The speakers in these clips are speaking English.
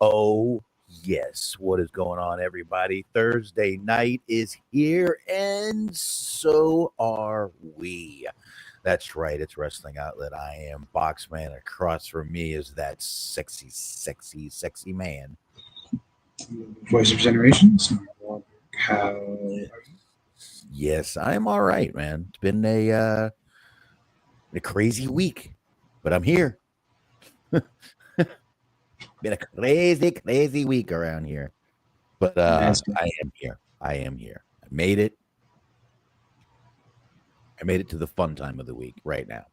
Oh, yes. What is going on, everybody? Thursday night is here, and so are we. That's right. It's Wrestling Outlet. I am Boxman. Across from me is that sexy, sexy, sexy man. Voice of Generations. How? Yes, I'm all right, man. It's been a crazy week, but I'm here. Been a crazy, crazy week around here. But I am here. I am here. I made it. I made it to the fun time of the week right now.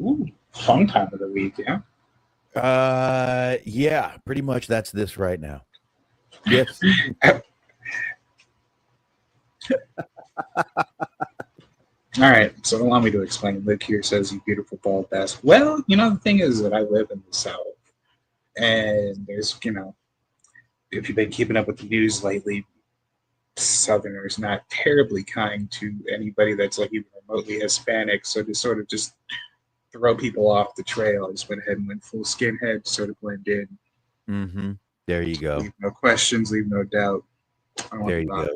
Ooh, fun time of the week, yeah. Yeah, pretty much that's this right now. Yes. All right, so allow me to explain. Luke here says, "You beautiful bald bastard." Well, the thing is that I live in the South, and there's, if you've been keeping up with the news lately, Southerners not terribly kind to anybody that's like even remotely Hispanic. So to sort of just throw people off the trail, I just went ahead and went full skinhead, sort of blend in. Mm-hmm. There you go. Leave no questions, leave no doubt. There you go.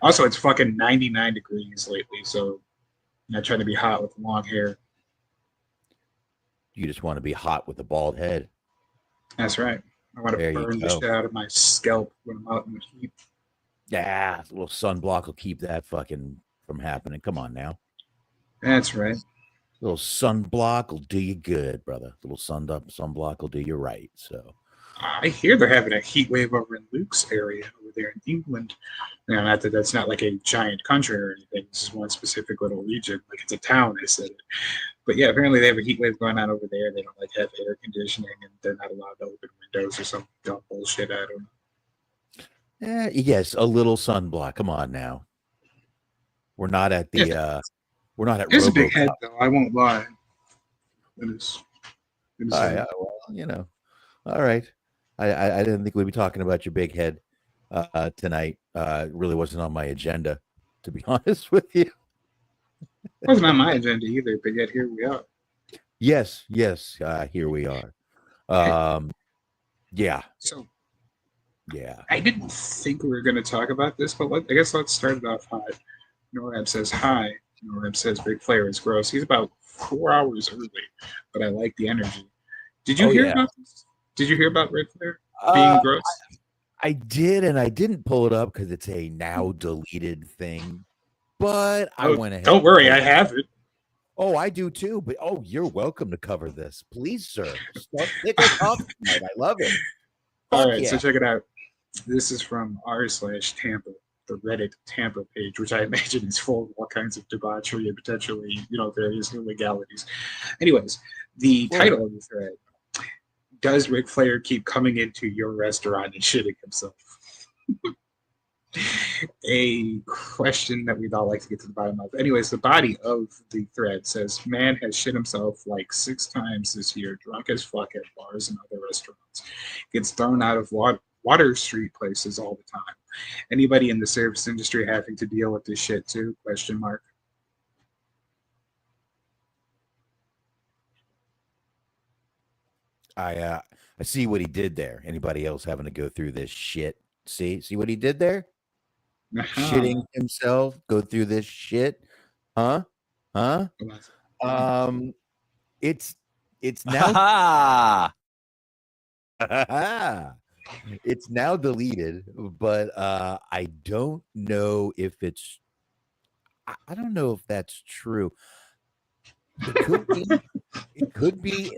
Also, it's fucking 99 degrees lately, so I'm not trying to be hot with long hair. You just want to be hot with a bald head. That's right. I want to burn the shit out of my scalp when I'm out in the heat. Yeah, a little sunblock will keep that fucking from happening. Come on now. That's right. A little sunblock will do you good, brother. A little sunblock will do you right. So I hear they're having a heat wave over in Luke's area over there in England. Now, not that that's not like a giant country or anything. This is one specific little region. Like it's a town, they said. But yeah, apparently they have a heat wave going on over there. They don't like have air conditioning and they're not allowed to open windows or some dumb bullshit. I don't know. Yes, a little sunblock. Come on now. We're not at the we're not at There's a big head though, I won't lie. It is well, all right. I didn't think we'd be talking about your big head tonight. It really wasn't on my agenda, to be honest with you. It wasn't on my agenda either, but yet here we are. Yes, here we are. Yeah. So yeah. I didn't think we were going to talk about this, but I guess let's start it off high. Norab says hi. Norab says Big Flair is gross. He's about 4 hours early, but I like the energy. Did you hear about this? Did you hear about Ric Flair being gross? I did, and I didn't pull it up because it's a now deleted thing. But I went ahead. Don't worry, I have it. Oh, I do too. But you're welcome to cover this, please, sir. Pick us off tonight. I love it. All right, so check it out. This is from r/Tampa, the Reddit Tampa page, which I imagine is full of all kinds of debauchery and potentially, various illegalities. Anyways, the title of the thread: does Ric Flair keep coming into your restaurant and shitting himself? A question that we'd all like to get to the bottom of. Anyways, the body of the thread says, man has shit himself like 6 times this year, drunk as fuck at bars and other restaurants. Gets thrown out of Water Street places all the time. Anybody in the service industry having to deal with this shit too? Question mark. I see what he did there. Anybody else having to go through this shit? See what he did there? Shitting himself, go through this shit, huh? It's now it's now deleted, but I don't know if I don't know if that's true. It could be.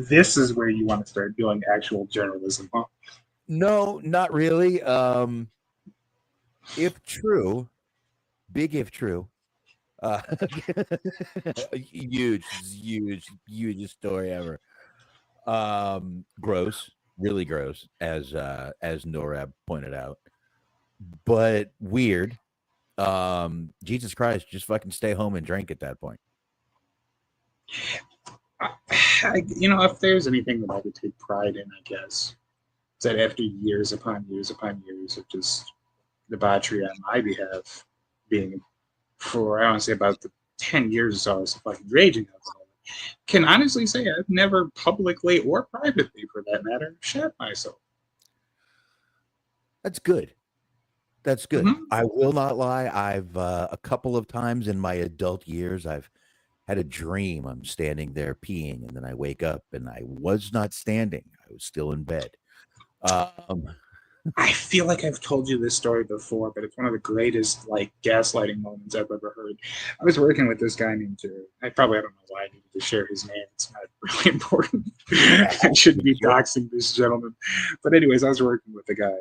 This is where you want to start doing actual journalism, huh? No, not really. If true, big if true, huge story ever. Gross, really gross, as Norab pointed out, but weird. Jesus Christ, just fucking stay home and drink at that point. If there's anything that I could take pride in, I guess, is that after years upon years upon years of just debauchery on my behalf, being for I want to say about the 10 years or so, I was fucking raging alcoholic. can honestly say I've never publicly or privately, for that matter, shat myself. That's good. That's good. Mm-hmm. I will not lie. I've a couple of times in my adult years, I've had a dream. I'm standing there peeing, and then I wake up and I was not standing. I was still in bed. Um, I feel like I've told you this story before, but it's one of the greatest like gaslighting moments I've ever heard. I was working with this guy named Jared. I don't know why I needed to share his name. It's not really important. I shouldn't be doxing this gentleman. But anyways, I was working with the guy.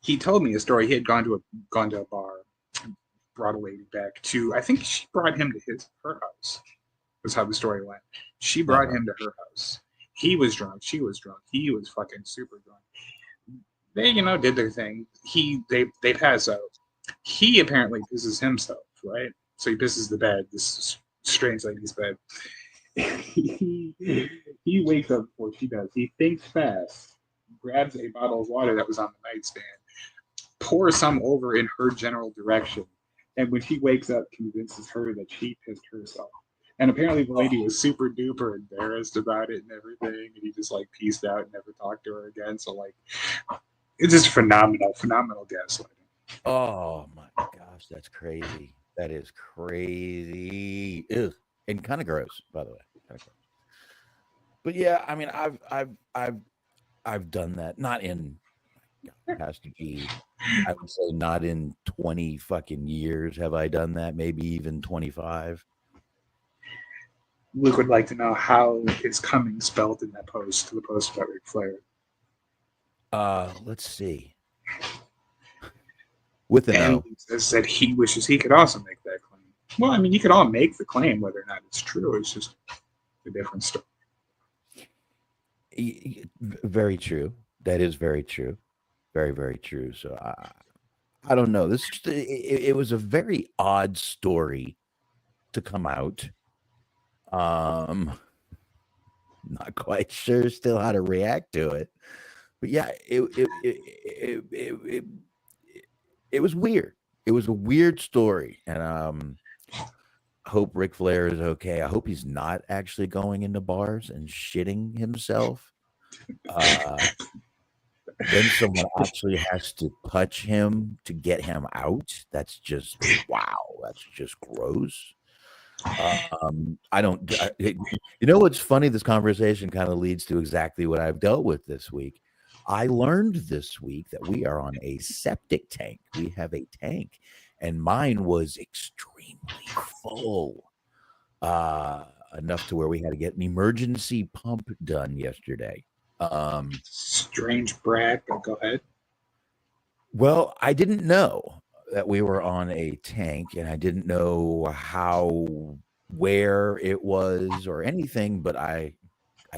He told me a story. He had gone to a bar, brought a lady back to. I think she brought him to her house. Was how the story went. She brought him to her house. He was drunk. She was drunk. He was fucking super drunk. They, did their thing. They pass out. He apparently pisses himself, right? So he pisses the bed, this strange lady's bed. He wakes up before she does. He thinks fast, grabs a bottle of water that was on the nightstand, pours some over in her general direction, and when she wakes up, convinces her that she pissed herself. And apparently the lady was super duper embarrassed about it and everything, and he just like peaced out and never talked to her again. So like, it's just phenomenal gaslighting. Oh my gosh, that's crazy. That is crazy. Ew. And kind of gross, by the way. Kind of gross. But yeah, I mean, I've done that. Not in, it has to be, I would say not in 20 fucking years have I done that. Maybe even 25. Luke would like to know how is coming spelled in that post, the post about Ric Flair. Let's see. With an O. Says that he wishes he could also make that claim. Well, I mean, you could all make the claim whether or not it's true. It's just a different story. Very true. That is very true. Very, very true. So I don't know. It was a very odd story to come out. Not quite sure still how to react to it. But yeah, it was weird. It was a weird story, and I hope Ric Flair is okay. I hope he's not actually going into bars and shitting himself. Then someone actually has to touch him to get him out. That's just wow. That's just gross. You know what's funny? This conversation kind of leads to exactly what I've dealt with this week. I learned this week that we are on a septic tank. We have a tank, and mine was extremely full, enough to where we had to get an emergency pump done yesterday. Strange brag, but go ahead. Well, I didn't know that we were on a tank, and I didn't know where it was or anything, but I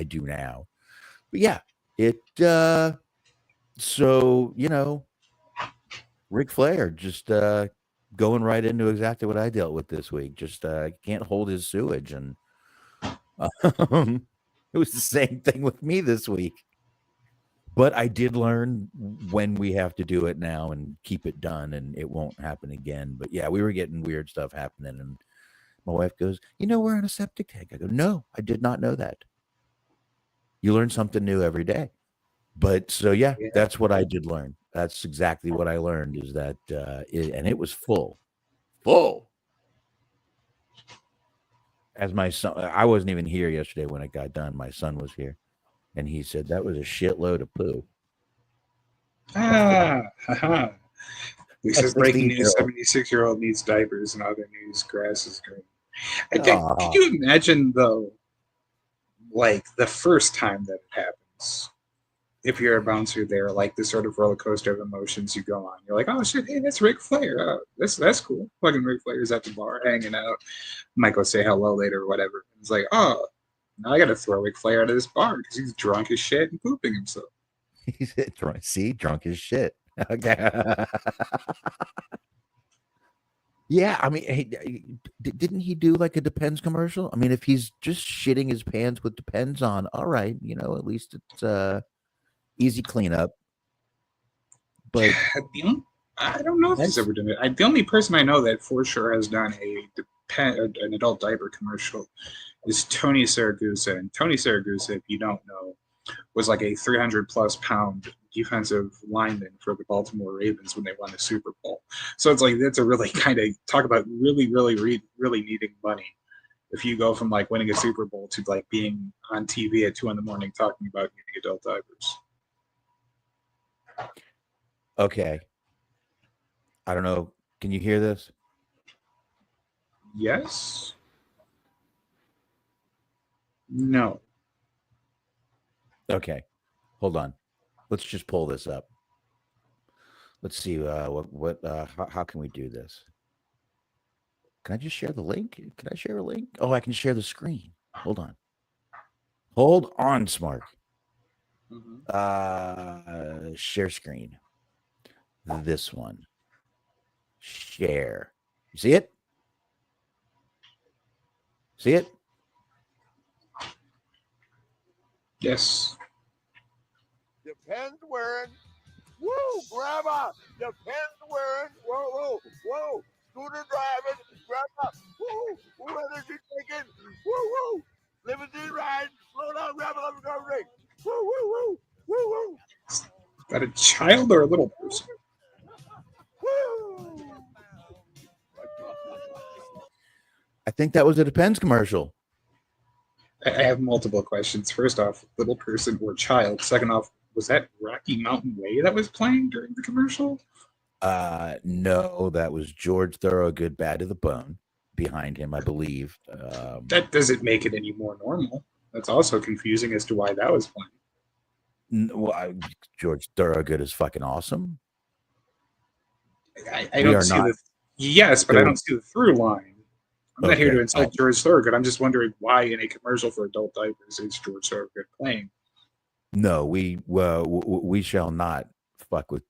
do now. But yeah, it so Ric Flair just going right into exactly what I dealt with this week. Just can't hold his sewage, and it was the same thing with me this week. But I did learn when we have to do it now and keep it done, and it won't happen again. But yeah, we were getting weird stuff happening, and my wife goes, we're on a septic tank. I go, no, I did not know that. You learn something new every day. But so, yeah, that's what I did learn. That's exactly what I learned is that, and it was full. As my son, I wasn't even here yesterday when it got done. My son was here, and he said that was a shitload of poo. He says breaking news: 76-year-old needs diapers, and other news: grass is green. Could you imagine though, like the first time that it happens? If you're a bouncer there, like the sort of roller coaster of emotions you go on. You're like, oh shit, hey, that's Ric Flair. That's cool. Fucking Ric Flair's at the bar hanging out. Might go say hello later or whatever. It's like, oh, now I gotta throw Ric Flair out of this bar because he's drunk as shit and pooping himself. He's drunk. See, drunk as shit. Okay. Yeah, I mean, didn't he do like a Depends commercial? I mean, if he's just shitting his pants with Depends on, all right, at least it's easy cleanup. But I don't know if he's ever done it. The only person I know that for sure has done a an adult diaper commercial is Tony Saragusa. And Tony Saragusa, if you don't know, was like a 300+ pound defensive lineman for the Baltimore Ravens when they won the Super Bowl. So it's like, that's a really kind of talk about really needing money. If you go from like winning a Super Bowl to like being on TV at 2 a.m. talking about needing adult diapers. Okay. I don't know. Can you hear this? Yes. No. Okay. Hold on. Let's just pull this up. Let's see how can we do this? Can I just share the link? Can I share a link? Oh, I can share the screen. Hold on. Hold on, Smark. Share screen. This one. Share. You see it? See it? Yes. Depends wearing. Woo, grandma. Depends wearing. Whoa. Scooter driving. Grandma. Woo. Who energy taking. Woo. Limousine ride. Slow down, grandma. Let me go ring. Woo. Is that a child or a little person? Woo. I think that was a Depends commercial. I have multiple questions. First off, little person or child. Second off, was that Rocky Mountain Way that was playing during the commercial? No, that was George Thorogood, Bad to the Bone, behind him, I believe. That doesn't make it any more normal. That's also confusing as to why that was playing. George Thorogood is fucking awesome. I don't see the... Yes, but I don't see the through line. I'm not here to insult George Thorogood. I'm just wondering why in a commercial for adult diapers is George Thorogood playing. No, we shall not fuck with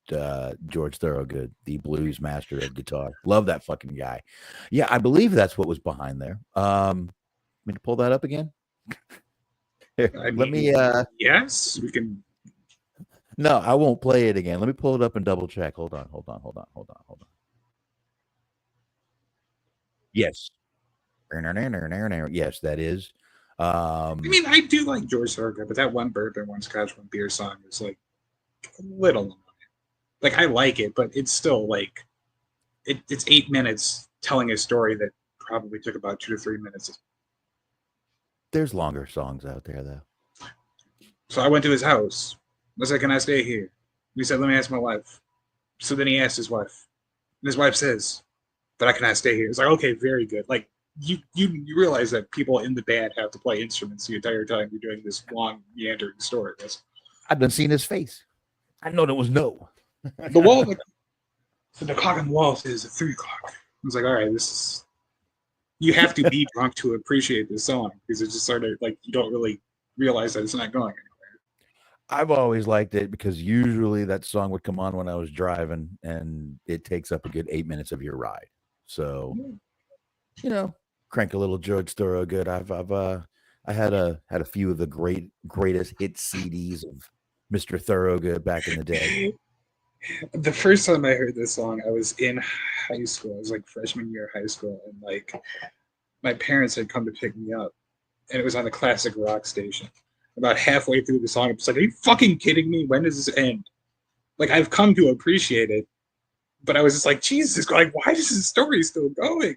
George Thorogood, the blues master of guitar. Love that fucking guy. Yeah, I believe that's what was behind there. Me to pull that up again? Here, let me. Yes, we can. No, I won't play it again. Let me pull it up and double check. Hold on. Yes. Yes, that is. I mean, I do like George Thorogood, but that one bourbon, one scotch, one beer song is like a little annoying. Like, I like it, but it's still like it's 8 minutes telling a story that probably took about 2 to 3 minutes. There's longer songs out there, though. So I went to his house. I said, "Can I stay here?" He said, "Let me ask my wife." So then he asked his wife, and his wife says that I cannot stay here. It's like, okay, very good. Like, you realize that people in the band have to play instruments the entire time you're doing this long meandering story. I've been seeing his face. I know there was no. The wall, the clock on the wall says at 3 o'clock. I was like, all right, this is. You have to be drunk to appreciate this song because it's just sort of like you don't really realize that it's not going anywhere. I've always liked it because usually that song would come on when I was driving, and it takes up a good 8 minutes of your ride. So, crank a little George Thorogood. I had a few of the greatest hit CDs of Mr. Thorogood back in the day. The first time I heard this song, I was in high school. I was like freshman year of high school, and like my parents had come to pick me up, and it was on the classic rock station. About halfway through the song, I'm just like, "Are you fucking kidding me? When does this end?" Like, I've come to appreciate it, but I was just like, Jesus, like, why is this story still going?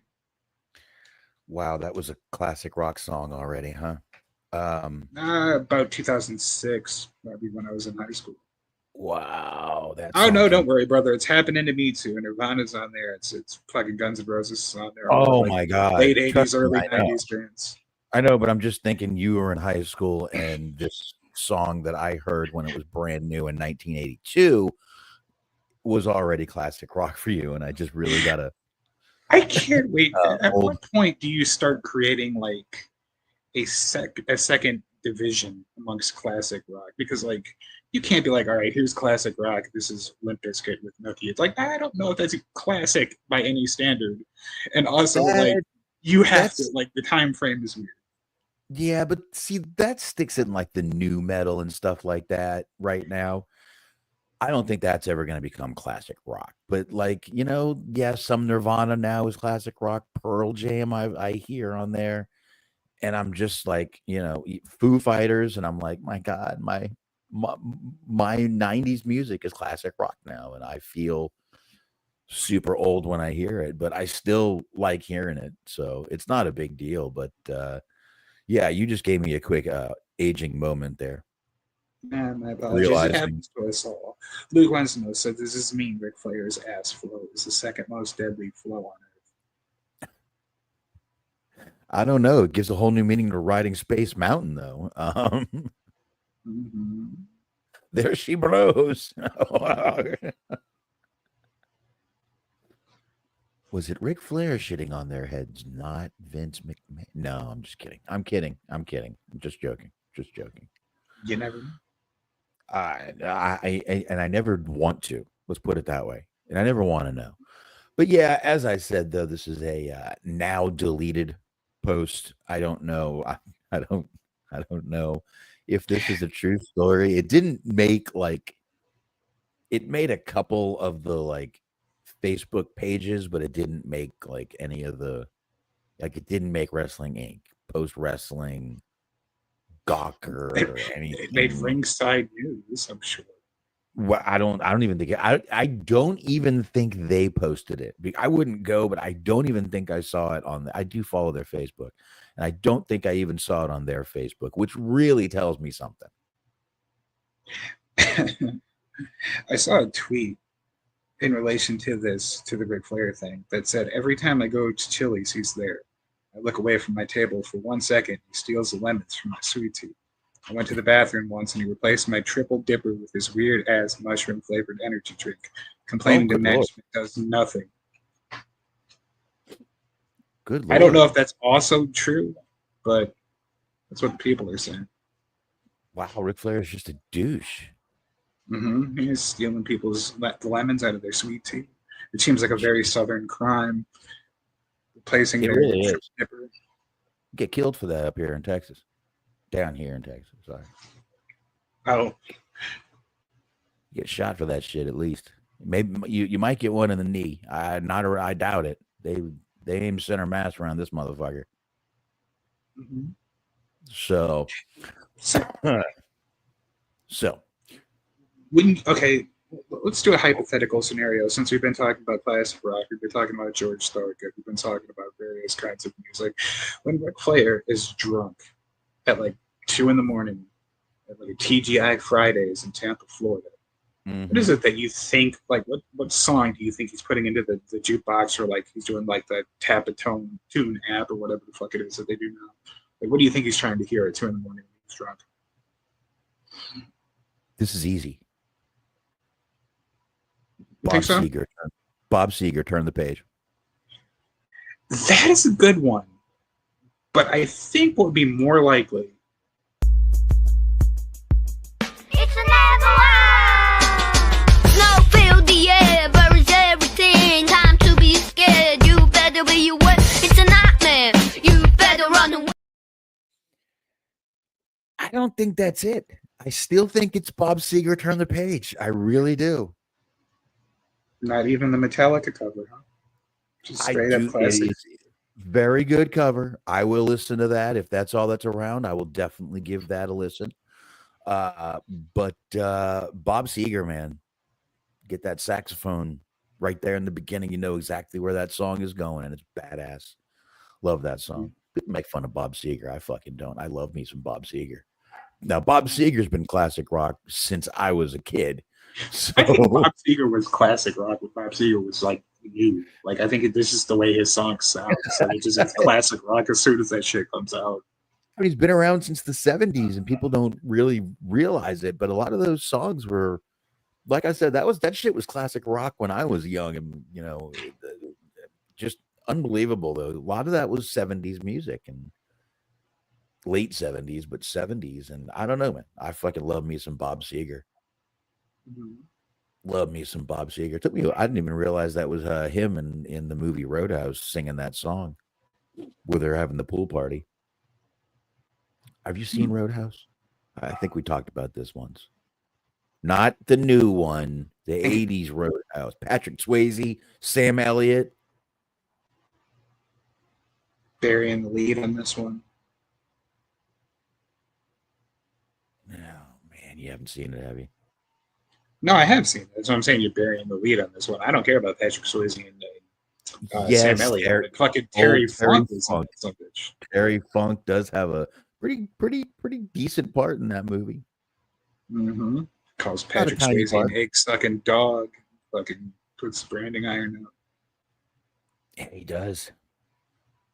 Wow, that was a classic rock song already, huh? About 2006, probably when I was in high school. Wow. Oh no, don't worry, brother. It's happening to me too. Nirvana's on there. It's fucking Guns N' Roses on there. Oh my god. Late 80s, early 90s bands. I know, but I'm just thinking you were in high school and this song that I heard when it was brand new in 1982 was already classic rock for you, and I just really gotta. I can't wait. At what point do you start creating like a second division amongst classic rock? Because like you can't be like, all right, here's classic rock. This is Limp Bizkit with Nookie. It's like, I don't know if that's a classic by any standard. And also, like, you have to, like, the time frame is weird. Yeah, but see, that sticks in like the new metal and stuff like that right now. I don't think that's ever going to become classic rock. But like, yes, some Nirvana now is classic rock. Pearl Jam, I hear on there, and I'm just like, Foo Fighters, and I'm like, my God, my 90s music is classic rock now, and I feel super old when I hear it, but I still like hearing it. So it's not a big deal. But yeah, you just gave me a quick aging moment there. My apologies. It Realizing happens to us all. Luke wants to know, so does this mean Ric Flair's ass flow is the second most deadly flow on Earth? I don't know. It gives a whole new meaning to riding Space Mountain, though. There she blows. Was it Ric Flair shitting on their heads, not Vince McMahon? No, I'm just kidding. I'm just joking. You never know. And I never want to. Let's put it that way. And I never want to know. But yeah, as I said, though, this is a now deleted post. I don't know. I don't know if this is a true story. It didn't make it made a couple of the Facebook pages, but it didn't make any of the it didn't make Wrestling Inc., Post Wrestling, Gawker, or anything. It made Ringside News, I'm sure. Well, I don't even think I don't even think they posted it. I wouldn't go, but I don't even think I saw it on I do follow their Facebook, and I don't think I even saw it on their Facebook, which really tells me something. I saw a tweet in relation to the Ric Flair thing, that said, every time I go to Chili's, he's there. I look away from my table for 1 second. He steals the lemons from my sweet tea. I went to the bathroom once, and he replaced my triple dipper with this weird-ass mushroom-flavored energy drink, complaining to management does nothing. Good Lord. I don't know if that's also true, but that's what the people are saying. Wow, Ric Flair is just a douche. He's stealing people's lemons out of their sweet tea. It seems like a very southern crime. Replacing their really triple dipper. Get killed for that up here in Texas. Down here in Texas, sorry. Oh. Get shot for that shit at least. Maybe you might get one in the knee. I doubt it. They aim center mass around this motherfucker. So let's do a hypothetical scenario. Since we've been talking about classic rock, we've been talking about George Thorogood, we've been talking about various kinds of music. When Ric Flair is drunk at 2 a.m. at TGI Fridays in Tampa, Florida, what is it that you think, what song do you think he's putting into the jukebox, or he's doing the tap a tune app or whatever the fuck it is that they do now? What do you think he's trying to hear at 2 a.m. when he's drunk? This is easy. Bob Seger, turn the page. That is a good one. But I think what would be more likely. It's another one. Snow filled the air, buries everything. Time to be scared. You better be aware. It's a nightmare. You better run away. I don't think that's it. I still think it's Bob Seger, turn the page. I really do. Not even the Metallica cover, huh? Just straight up classic. Very good cover. I will listen to that. If that's all that's around, I will definitely give that a listen. But Bob Seger, man, get that saxophone right there in the beginning. You know exactly where that song is going, and it's badass. Love that song. People make fun of Bob Seger. I fucking don't. I love me some Bob Seger. Now, Bob Seger's been classic rock since I was a kid. So, I think Bob Seger was classic rock, but Bob Seger was new. I think this is the way his songs sound. So it just is classic rock as soon as that shit comes out. I mean, he's been around since the 70s, and people don't really realize it. But a lot of those songs were, like I said, that shit was classic rock when I was young, and just unbelievable. Though a lot of that was 70s music and late 70s, but 70s, and I don't know, man. I fucking love me some Bob Seger. Love me some Bob Seger. It took me. I didn't even realize that was him in the movie Roadhouse singing that song where they're having the pool party. Have you seen Roadhouse? I think we talked about this once. not the new one, the 80s Roadhouse. Patrick Swayze, Sam Elliott. Burying the lead on this one. Oh, man, you haven't seen it, have you? No, I have seen it. That's what I'm saying. You're burying the lead on this one. I don't care about Patrick Swayze and Yes, Sam Elliott. Fucking Terry Funk is Funk. some bitch. Terry Funk does have a pretty decent part in that movie. Mm-hmm. Calls Not a Patrick tiny Swayze part. an egg-sucking dog. Fucking puts the branding iron out. Yeah, he does.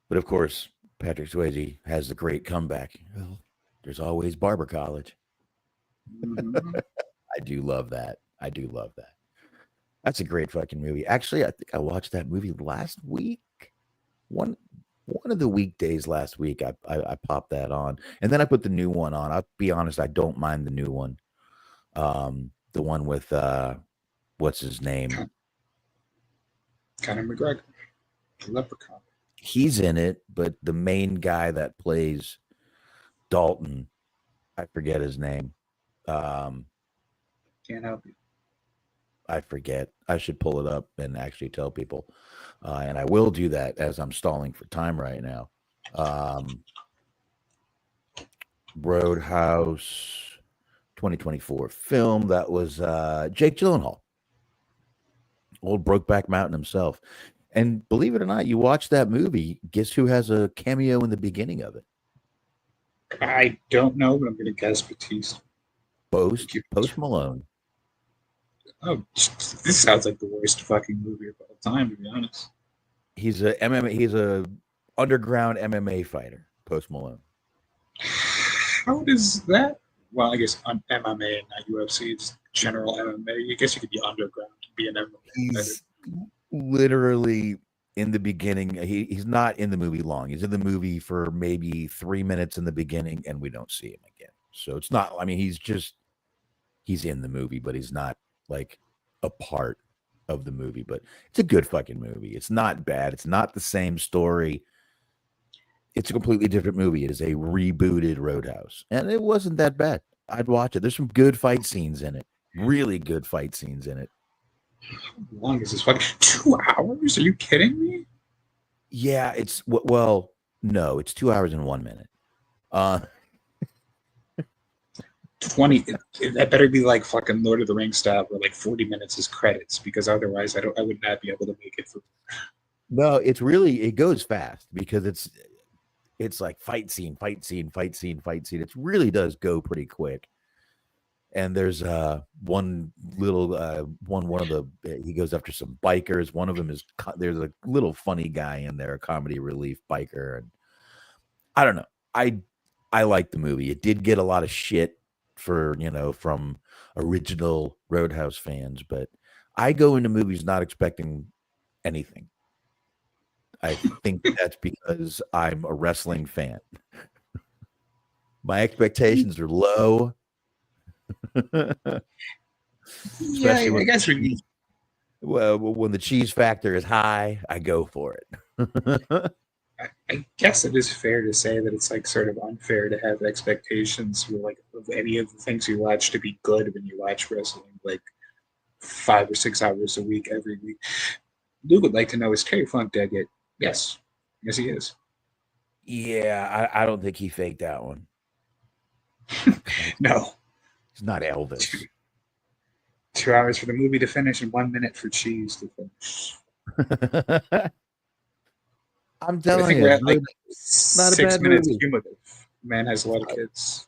But of course, Patrick Swayze has the great comeback. Well, there's always Barber College. Mm-hmm. I do love that. I do love that. That's a great fucking movie. Actually, I think I watched that movie last week. One of the weekdays last week, I popped that on, and then I put the new one on. I'll be honest, I don't mind the new one. The one with what's his name? Conor McGregor, the Leprechaun. He's in it, but the main guy that plays Dalton, I forget his name. Can't help you. I forget. I should pull it up and actually tell people. And I will do that as I'm stalling for time right now. Roadhouse 2024 film. That was Jake Gyllenhaal. Old Brokeback Mountain himself. And believe it or not, you watch that movie, guess who has a cameo in the beginning of it? I don't know, but I'm going to guess Batiste. Post Malone. Oh, this sounds like the worst fucking movie of all time, to be honest. He's a underground MMA fighter, Post Malone. How does that? Well, I guess on MMA and not UFC, it's general MMA. I guess you could be underground and be an MMA He's literally in the beginning. He's not in the movie long. He's in the movie for maybe 3 minutes in the beginning, and we don't see him again. So it's not. I mean, he's in the movie, but he's not like a part of the movie. But it's a good fucking movie. It's not bad. It's not the same story. It's a completely different movie. It is a rebooted Roadhouse, and it wasn't that bad. I'd watch it. There's some good fight scenes in it. Really good fight scenes in it. How long is this fucking 2 hours? Are you kidding me? Yeah, no, it's 2 hours and 1 minute. 20. That better be like fucking Lord of the Rings style, where like 40 minutes is credits, because otherwise I would not be able to make it through. No, it goes fast because it's like fight scene. It really does go pretty quick. And there's one of the he goes after some bikers. One of them is there's a little funny guy in there, a comedy relief biker, and I don't know. I like the movie. It did get a lot of shit from original Roadhouse fans, but I go into movies not expecting anything. I think that's because I'm a wrestling fan. My expectations are low. Yeah, I guess when the cheese factor is high, I go for it. I guess it is fair to say that it's like sort of unfair to have expectations for like of any of the things you watch to be good when you watch wrestling like 5 or 6 hours a week every week. Lou would like to know, is Terry Funk dead yet? Yes he is. Yeah, I don't think he faked that one. No, he's not Elvis. 2 hours for the movie to finish and 1 minute for cheese to finish. I'm telling you, we're at like not 6 a bad minutes movie. cumulative. Man has a lot of kids.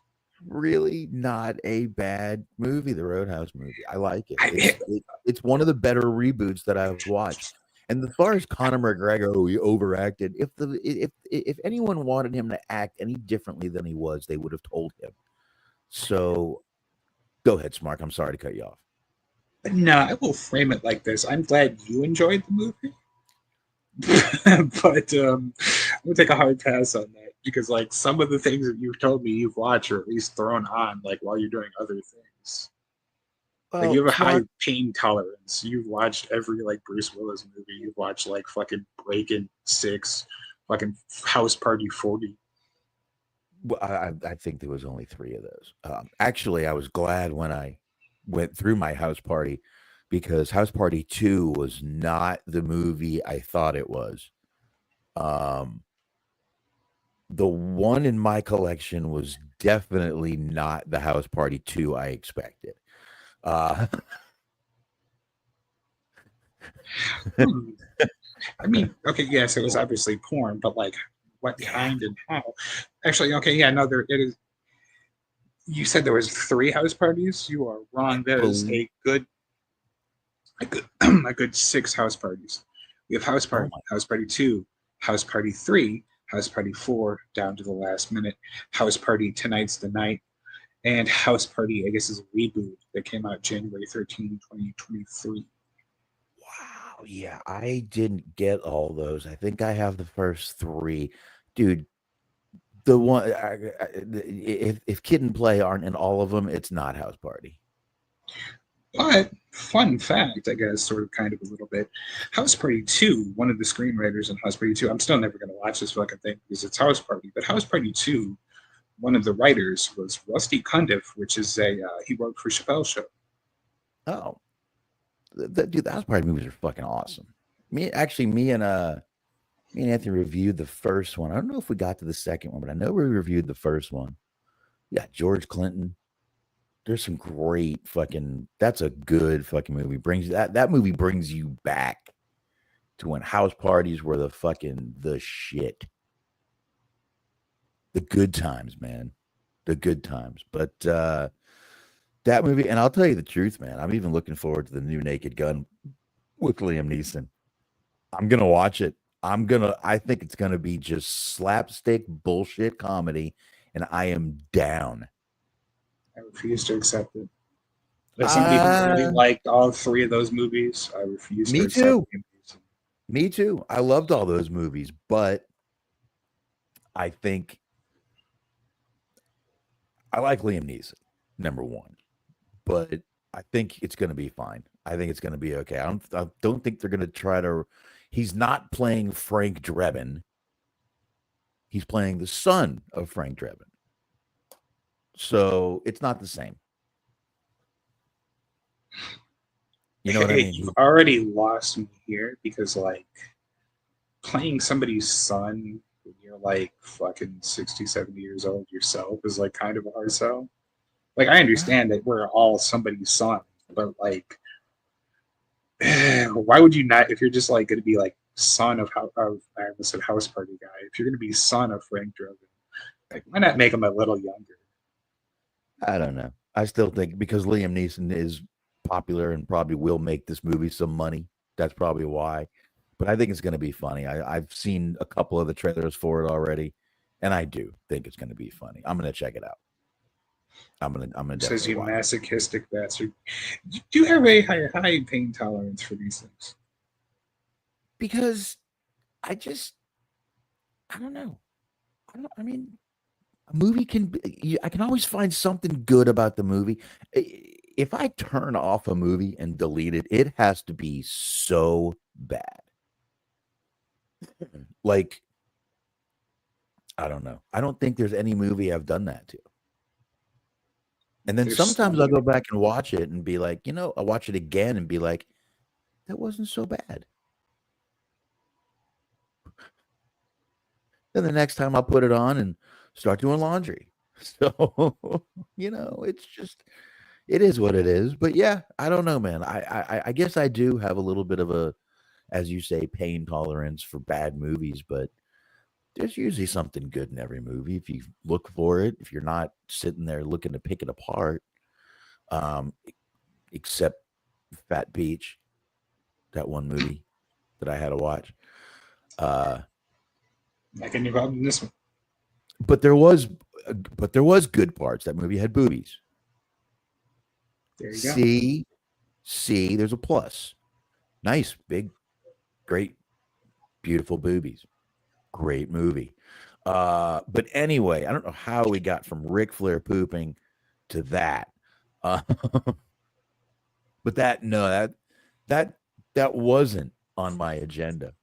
Really not a bad movie, the Roadhouse movie. I like it. It's one of the better reboots that I've watched. And as far as Conor McGregor, he overacted. If anyone wanted him to act any differently than he was, they would have told him. So go ahead, Smark. I'm sorry to cut you off. No, I will frame it like this. I'm glad you enjoyed the movie. But I'm gonna take a hard pass on that, because like some of the things that you've told me you've watched or at least thrown on like while you're doing other things. Like you have a high pain tolerance. You've watched every like Bruce Willis movie. You've watched like fucking Breakin' 6, fucking House Party 40. Well, I think there was only 3 of those. Actually, I was glad when I went through my House Party, because House Party 2 was not the movie I thought it was. The one in my collection was definitely not the House Party 2 I expected. I mean, okay, yes, it was obviously porn, but like, what kind and how? Actually, okay, yeah, no, there it is. You said there was 3 house parties. You are wrong. There is a good, a good 6 house parties. We have House Party, House Party 2, House Party 3, House Party 4, down to the last minute, House Party Tonight's the Night, and House Party, I guess, is a reboot that came out January 13, 2023. Wow, yeah, I didn't get all those. I think I have the first 3. Dude, the one, if Kid and Play aren't in all of them, it's not House Party. But, fun fact, I guess, sort of kind of a little bit, House Party 2, one of the screenwriters in House Party 2, I'm still never going to watch this fucking thing because it's House Party, but House Party 2, one of the writers was Rusty Cundiff, which is he wrote for Chappelle's Show. Oh. Dude, the House Party movies are fucking awesome. Me and Anthony reviewed the first one. I don't know if we got to the second one, but I know we reviewed the first one. Yeah, George Clinton. There's some great fucking. That's a good fucking movie. That movie brings you back to when house parties were the shit. The good times, man. The good times. But that movie, and I'll tell you the truth, man. I'm even looking forward to the new Naked Gun with Liam Neeson. I'm gonna watch it. I think it's gonna be just slapstick bullshit comedy, and I am down. I refuse to accept it. If somebody really liked all 3 of those movies, I refuse to accept it. Me too. I loved all those movies, but I think I like Liam Neeson, number 1. But I think it's going to be fine. I think it's going to be okay. I don't think they're going to try to. He's not playing Frank Drebin. He's playing the son of Frank Drebin. So it's not the same. You know what I mean? You've already lost me here because, like, playing somebody's son when you're like fucking 60, 70 years old yourself is like kind of a hard sell. Like, I understand that we're all somebody's son, but like, why would you not? If you're just like going to be like son of I almost said House Party guy. If you're going to be son of Frank Drebin, like, why not make him a little younger? I don't know. I still think because Liam Neeson is popular and probably will make this movie some money. That's probably why. But I think it's going to be funny. I've seen a couple of the trailers for it already, and I do think it's going to be funny. I'm going to check it out. I'm gonna. Says you masochistic bastard. Do you have a high pain tolerance for these things? Because I don't know. I mean, a movie I can always find something good about the movie. If I turn off a movie and delete it, it has to be so bad. Like, I don't know. I don't think there's any movie I've done that to. And then sometimes I'll go back and watch it and be like, I'll watch it again and be like, that wasn't so bad. Then the next time I'll put it on and start doing laundry. So, it is what it is. But yeah, I don't know, man. I guess I do have a little bit of a, as you say, pain tolerance for bad movies, but there's usually something good in every movie if you look for it, if you're not sitting there looking to pick it apart. Except Fat Beach, that one movie that I had to watch. I can involve in this one. But there was good parts. That movie had boobies. There you go. See, there's a plus. Nice, big, great, beautiful boobies. Great movie. But anyway, I don't know how we got from Ric Flair pooping to that. But that wasn't on my agenda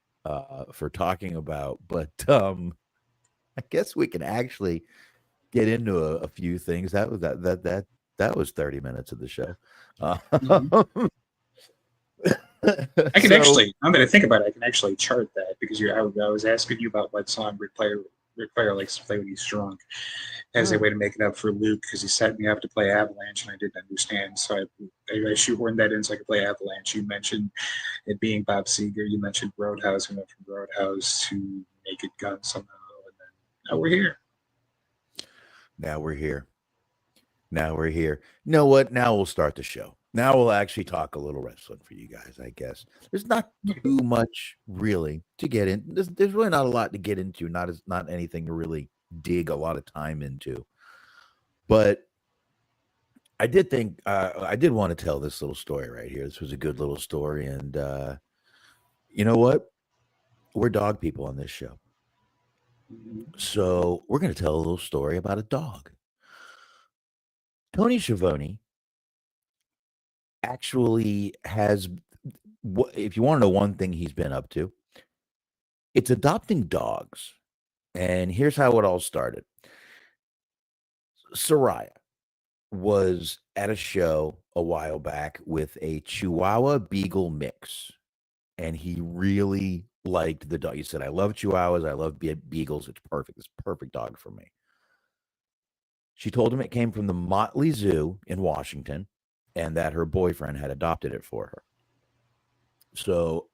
for talking about. But I guess we can actually get into a few things. That that was 30 minutes of the show. Mhm. I can So- actually, I'm going to think about it. I can actually chart that because I was asking you about what song Ric Flair likes to play when he's drunk as a way to make it up for Luke because he set me up to play Avalanche and I didn't understand. So I shoehorned that in so I could play Avalanche. You mentioned it being Bob Seger. You mentioned Roadhouse. We went from Roadhouse to Naked Gun somehow. And then now we're here. Now we're here. Now we're here. You know what? Now we'll start the show. Now we'll actually talk a little wrestling for you guys, I guess. There's not too much really to get in. There's really not a lot to get into. Not anything to really dig a lot of time into. But I did think I did want to tell this little story right here. This was a good little story, and you know what? We're dog people on this show, so we're going to tell a little story about a dog. Tony Schiavone actually has, if you want to know one thing he's been up to, it's adopting dogs. And here's how it all started. Soraya was at a show a while back with a Chihuahua Beagle mix, and he really liked the dog. He said, I love Chihuahuas. I love Beagles. It's perfect. It's a perfect dog for me. She told him it came from the Motley Zoo in Washington and that her boyfriend had adopted it for her. So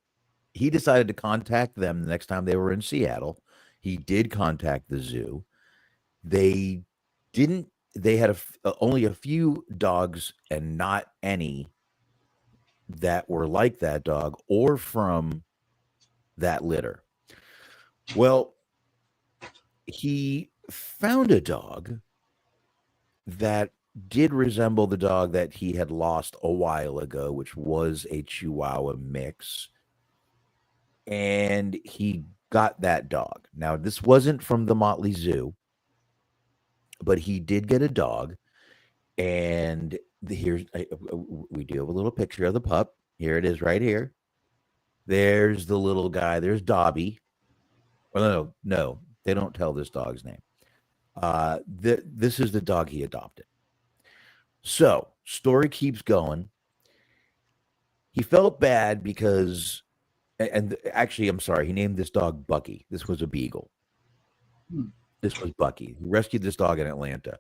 he decided to contact them the next time they were in Seattle. He did contact the zoo. They had only a few dogs and not any that were like that dog or from that litter. Well, he found a dog that did resemble the dog that he had lost a while ago, which was a Chihuahua mix. And he got that dog. Now, this wasn't from the Motley Zoo, but he did get a dog. And we do have a little picture of the pup. Here it is right here. There's the little guy. There's Dobby. Well, no, they don't tell this dog's name. This is the dog he adopted. So, story keeps going. He felt bad because, and actually, I'm sorry, he named this dog Bucky. This was a beagle. This was Bucky. He rescued this dog in Atlanta.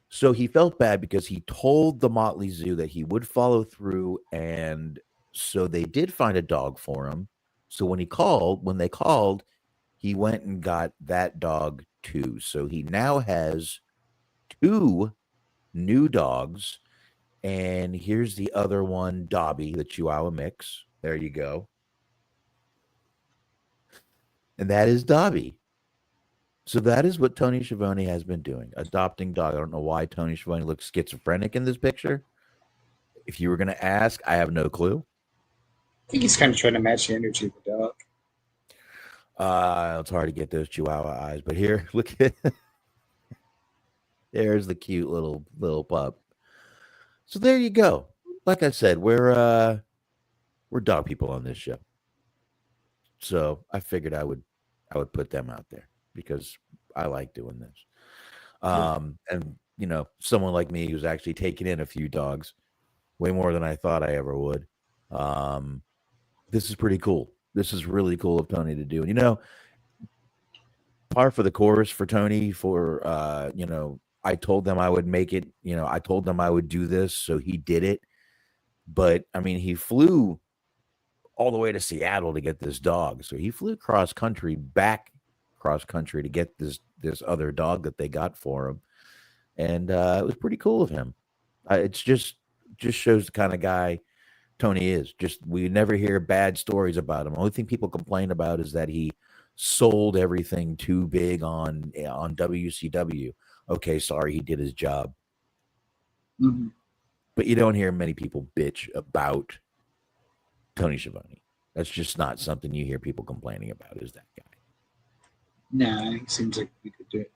So he felt bad because he told the Motley Zoo that he would follow through, and so they did find a dog for him. So when they called, he went and got that dog too. So he now has 2 new dogs, and here's the other one, Dobby, the Chihuahua mix. There you go. And that is Dobby. So that is what Tony Schiavone has been doing, adopting dog. I don't know why Tony Schiavone looks schizophrenic in this picture. If you were going to ask, I have no clue. I think he's kind of trying to match the energy of the dog. It's hard to get those Chihuahua eyes, but here, look at there's the cute little pup. So there you go. Like I said, we're dog people on this show. So I figured I would put them out there because I like doing this. And you know, someone like me who's actually taken in a few dogs, way more than I thought I ever would. This is pretty cool. This is really cool of Tony to do. And, you know, par for the course for Tony for, you know, I told them I would make it, you know, I told them I would do this. So he did it. But I mean, he flew all the way to Seattle to get this dog. So he flew back cross country to get this other dog that they got for him. And it was pretty cool of him. It's just shows the kind of guy Tony is. Just we never hear bad stories about him. The only thing people complain about is that he sold everything too big on WCW. Okay, sorry, he did his job. Mm-hmm. But you don't hear many people bitch about Tony Schiavone. That's just not something you hear people complaining about, is that guy. Nah, it seems like we could do it.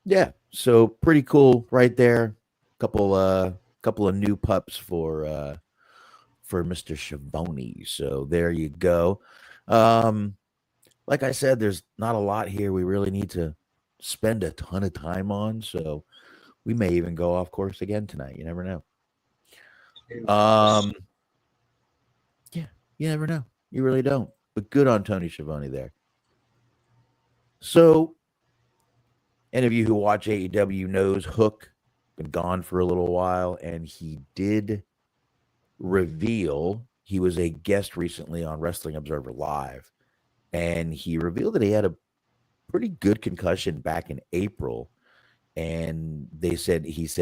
Yeah, so pretty cool right there. Couple of new pups for Mr. Schiavone. So there you go. Like I said, there's not a lot here we really need to spend a ton of time on. So We may even go off course again tonight. You never know. Yeah, you never know. You really don't. But good on Tony Schiavone there. So, any of you who watch AEW knows Hook been gone for a little while, and he did reveal he was a guest recently on Wrestling Observer Live, and he revealed that he had a pretty good concussion back in April, and he said he's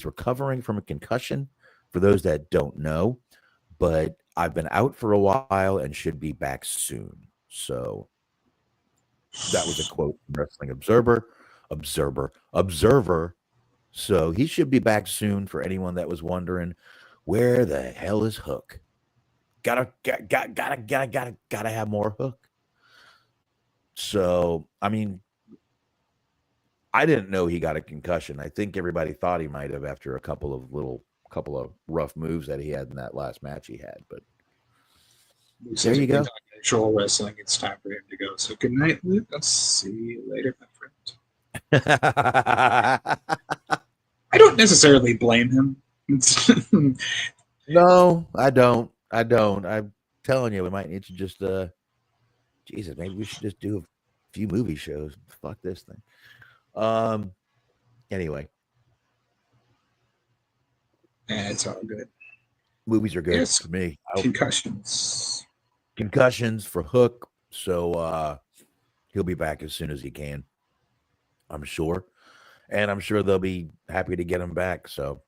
recovering from a concussion. For those that don't know, but I've been out for a while and should be back soon. So that was a quote from Wrestling Observer. So he should be back soon. For anyone that was wondering, where the hell is Hook? Gotta have more Hook. So, I mean, I didn't know he got a concussion. I think everybody thought he might have after a couple of rough moves that he had in that last match he had. But there you go. Actual wrestling, it's time for him to go. So good night, Luke. I'll see you later, my friend. I don't necessarily blame him. No, I don't. I'm telling you, we might need to just Jesus, maybe we should just do a few movie shows. Fuck this thing. Anyway. Yeah, it's all good. Movies are good Yes. for me. Concussions For Hook. So he'll be back as soon as he can, I'm sure. And I'm sure they'll be happy to get him back. So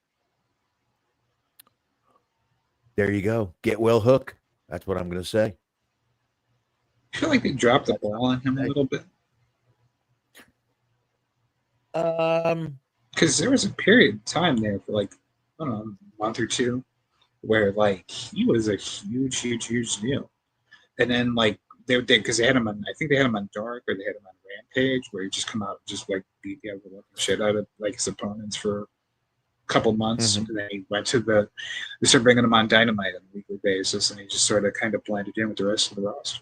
there you go. Get well, Hook. That's what I'm going to say. I feel like they dropped the ball on him a little bit. Because there was a period of time there for like, I don't know, a month or two where like he was a huge deal. And then like because they had him on, I think they had him on Dark or they had him on Rampage, where he just come out and just like beat the shit out of like his opponents for a couple months. Mm-hmm. And then he went to they started bringing him on Dynamite on a weekly basis, and he just sort of kind of blended in with the rest of the roster.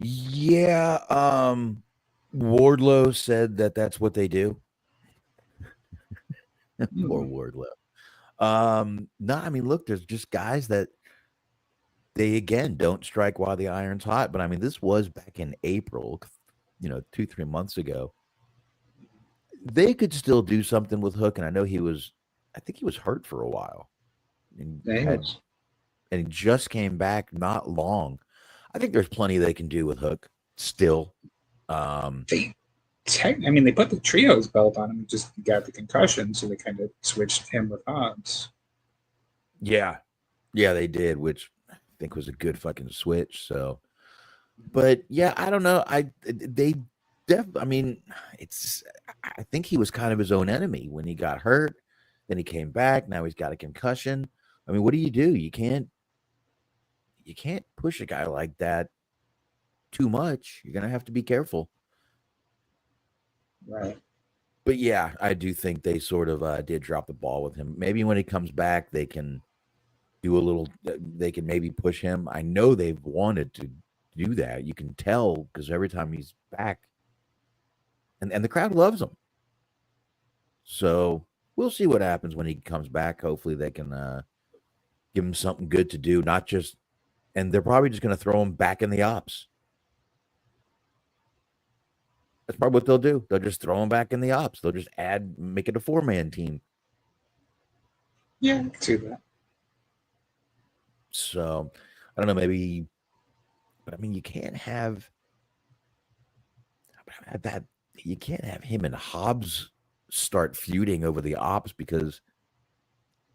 Yeah, Wardlow said that that's what they do. Poor Wardlow. No, I mean, look, there's just guys that they again don't strike while the iron's hot. But I mean, this was back in April, 2-3 months ago. They could still do something with Hook, and I know I think he was hurt for a while, and he just came back not long. I think there's plenty they can do with Hook still. They put the trios belt on him, just got the concussion, so they kind of switched him with Hobbs. Yeah, they did, which I think was a good fucking switch. So, but yeah, I don't know. I think he was kind of his own enemy when he got hurt. Then he came back. Now he's got a concussion. I mean, what do? You can't push a guy like that too much. You're gonna have to be careful. Right. But yeah, I do think they sort of did drop the ball with him. Maybe when he comes back, they can do a little. They can maybe push him. I know they've wanted to do that. You can tell because every time he's back, and the crowd loves him. So we'll see what happens when he comes back. Hopefully, they can give him something good to do, not just. And they're probably just going to throw him back in the ops. That's probably what they'll do. They'll just throw him back in the ops. They'll just make it a 4-man team. Yeah, I can see that. So, I don't know, maybe, but I mean, you can't have that. You can't have him and Hobbs start feuding over the ops because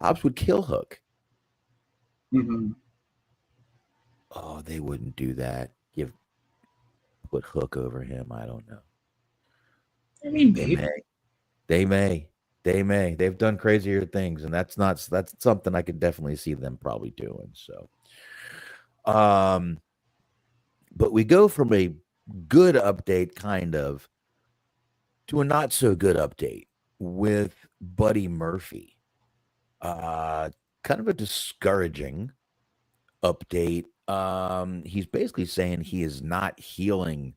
Hobbs would kill Hook. Mm-hmm. Oh, they wouldn't do that. Put Hook over him. I don't know. I mean, They may. They've done crazier things, and that's something I could definitely see them probably doing. So, but we go from a good update, kind of, to a not so good update with Buddy Murphy. Kind of a discouraging update. He's basically saying he is not healing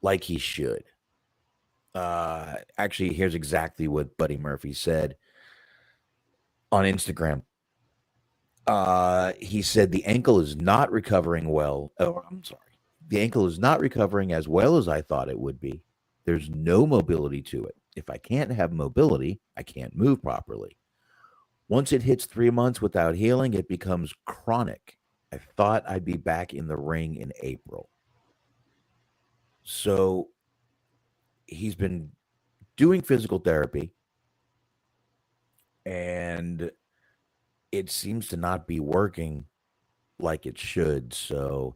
like he should. Actually, here's exactly what Buddy Murphy said on Instagram. He said the ankle is not recovering well. Oh, I'm sorry. The ankle is not recovering as well as I thought it would be. There's no mobility to it. If I can't have mobility, I can't move properly. Once it hits 3 months without healing, it becomes chronic. I thought I'd be back in the ring in April. So he's been doing physical therapy, and it seems to not be working like it should. So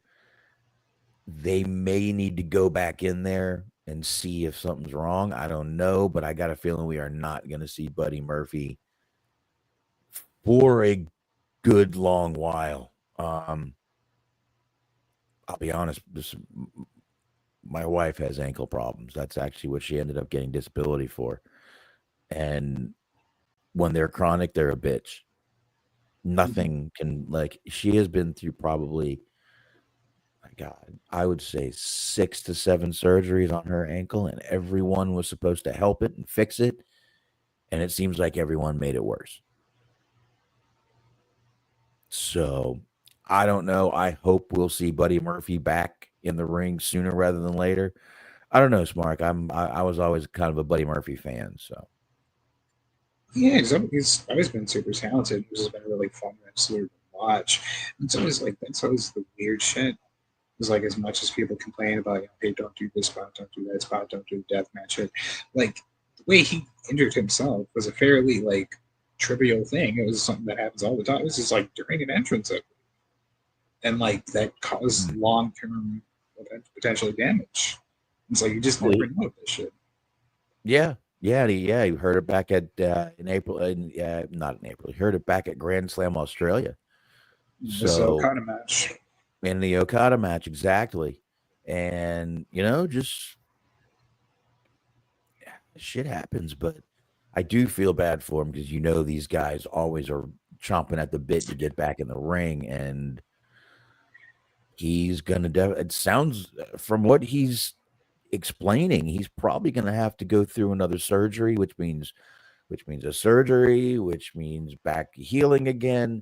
they may need to go back in there and see if something's wrong. I don't know, but I got a feeling we are not going to see Buddy Murphy for a good long while. I'll be honest, my wife has ankle problems. That's actually what she ended up getting disability for. And when they're chronic, they're a bitch. Nothing can, like, she has been through probably, my God, I would say 6 to 7 surgeries on her ankle, and everyone was supposed to help it and fix it. And it seems like everyone made it worse. So I don't know. I hope we'll see Buddy Murphy back in the ring sooner rather than later. I don't know, Smark. I was always kind of a Buddy Murphy fan. So Yeah, he's always been super talented. This has been really fun to watch. It's always like that's always the weird shit. It's like as much as people complain about, hey, don't do this spot, don't do that spot, don't do death match it. Like the way he injured himself was a fairly like trivial thing. It was something that happens all the time. It was just like during an entrance, and like that caused long term potential damage. It's like you just never know this shit. Yeah. He heard it back at in April. Not in April. He heard it back at Grand Slam Australia. So Okada match. In the Okada match, exactly. And just shit happens, but I do feel bad for him because these guys always are chomping at the bit to get back in the ring, and he's gonna. It sounds from what he's explaining, he's probably going to have to go through another surgery, which means a surgery, which means back healing again,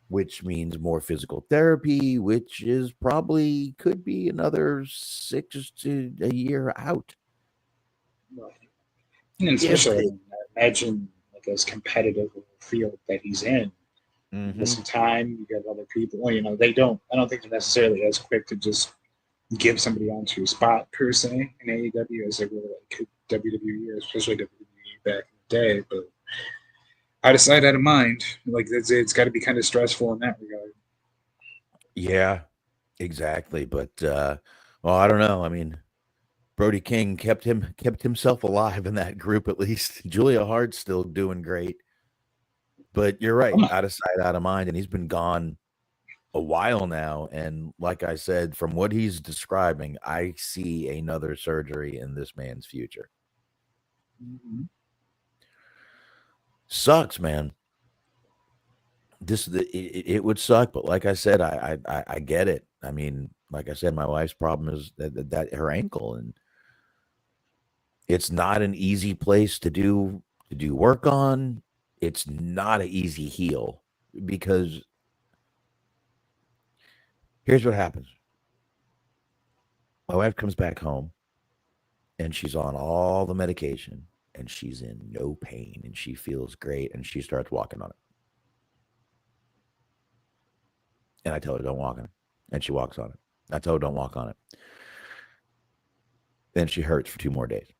which means more physical therapy, which is probably could be another 6 to a year out. Right. And especially imagine like as competitive of a field that he's in. With some time, you get other people. Well, I don't think they're necessarily as quick to just give somebody onto a spot per se in AEW as they were like WWE, especially WWE back in the day. But out of sight, out of mind. Like it's got to be kind of stressful in that regard. Yeah, exactly. But I don't know. I mean, Brody King kept himself alive in that group at least. Julia Hart's still doing great. But you're right, out of sight, out of mind, and he's been gone a while now, and like I said, from what he's describing, I see another surgery in this man's future. Sucks, man. It would suck, but like I said, I get it. I mean, like I said, my wife's problem is that her ankle, and it's not an easy place to do work on. It's not an easy heal because here's what happens. My wife comes back home and she's on all the medication and she's in no pain and she feels great and she starts walking on it. And I tell her, don't walk on it. And she walks on it. I tell her, don't walk on it. Then she hurts for 2 more days.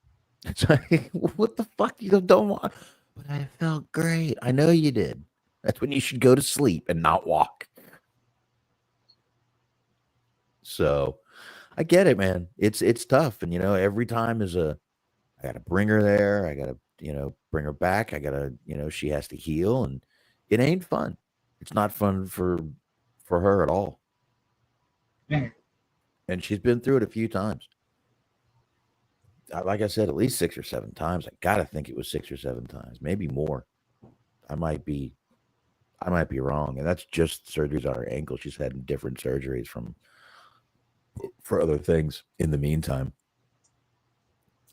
It's like, what the fuck? You don't walk. But I felt great. I know you did. That's when you should go to sleep and not walk. So I get it, man. It's tough. And, every time I got to bring her there. I got to, bring her back. I got to, she has to heal. And it ain't fun. It's not fun for her at all. Yeah. And she's been through it a few times. Like I said, at least 6 or 7 times. I got to think it was 6 or 7 times, maybe more. I might be wrong. And that's just surgeries on her ankle. She's had different surgeries for other things in the meantime.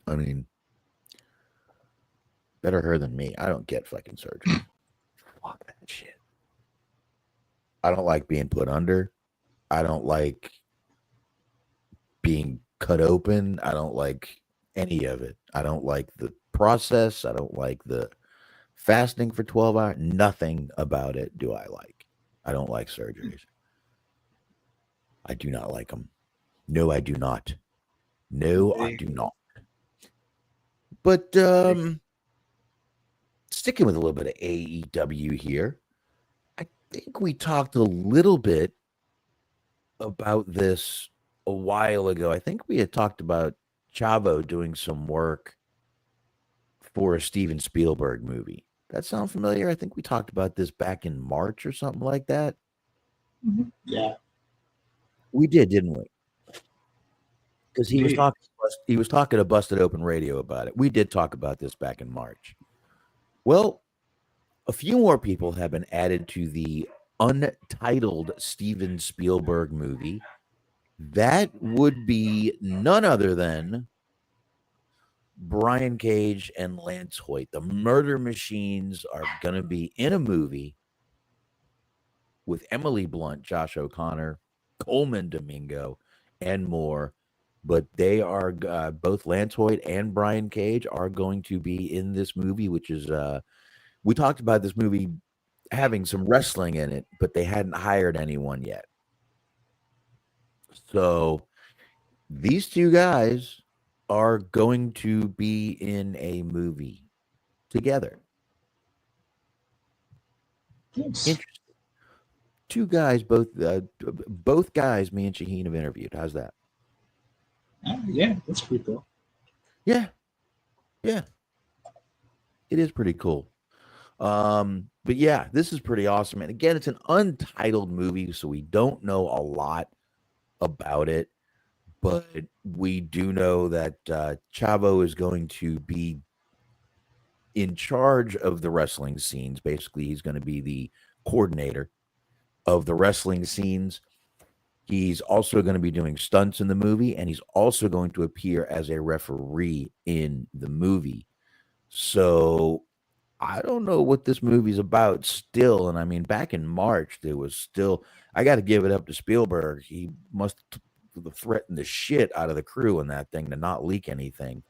I mean, Better her than me. I don't get fucking surgery. Fuck that shit. I don't like being put under. I don't like being cut open. I don't like any of it. I don't like the process. I don't like the fasting for 12 hours. Nothing about it do I like. I don't like surgeries. I do not like them. No, I do not. No, I do not. But sticking with a little bit of AEW here, I think we talked a little bit about this a while ago. I think we had talked about Chavo doing some work for a Steven Spielberg movie. That sound familiar? I think we talked about this back in March or something like that. Yeah. We did, didn't we? Because he was talking to Busted Open Radio about it. We did talk about this back in March. Well, a few more people have been added to the untitled Steven Spielberg movie. That would be none other than Brian Cage and Lance Hoyt. The Murder Machines are going to be in a movie with Emily Blunt, Josh O'Connor, Coleman Domingo, and more. But they are both Lance Hoyt and Brian Cage are going to be in this movie, which is we talked about this movie having some wrestling in it, but they hadn't hired anyone yet. So these two guys are going to be in a movie together. Yes. Interesting. Two guys, both guys me and Shaheen have interviewed. How's that? Yeah, that's pretty cool. Yeah. It is pretty cool. But yeah, this is pretty awesome. And again, it's an untitled movie, so we don't know a lot about it. But we do know that Chavo is going to be in charge of the wrestling scenes. Basically, he's going to be the coordinator of the wrestling scenes. He's also going to be doing stunts in the movie, and he's also going to appear as a referee in the movie. So I don't know what this movie's about still. And I mean, back in March, there was still, I got to give it up to Spielberg. He must threaten the shit out of the crew in that thing to not leak anything.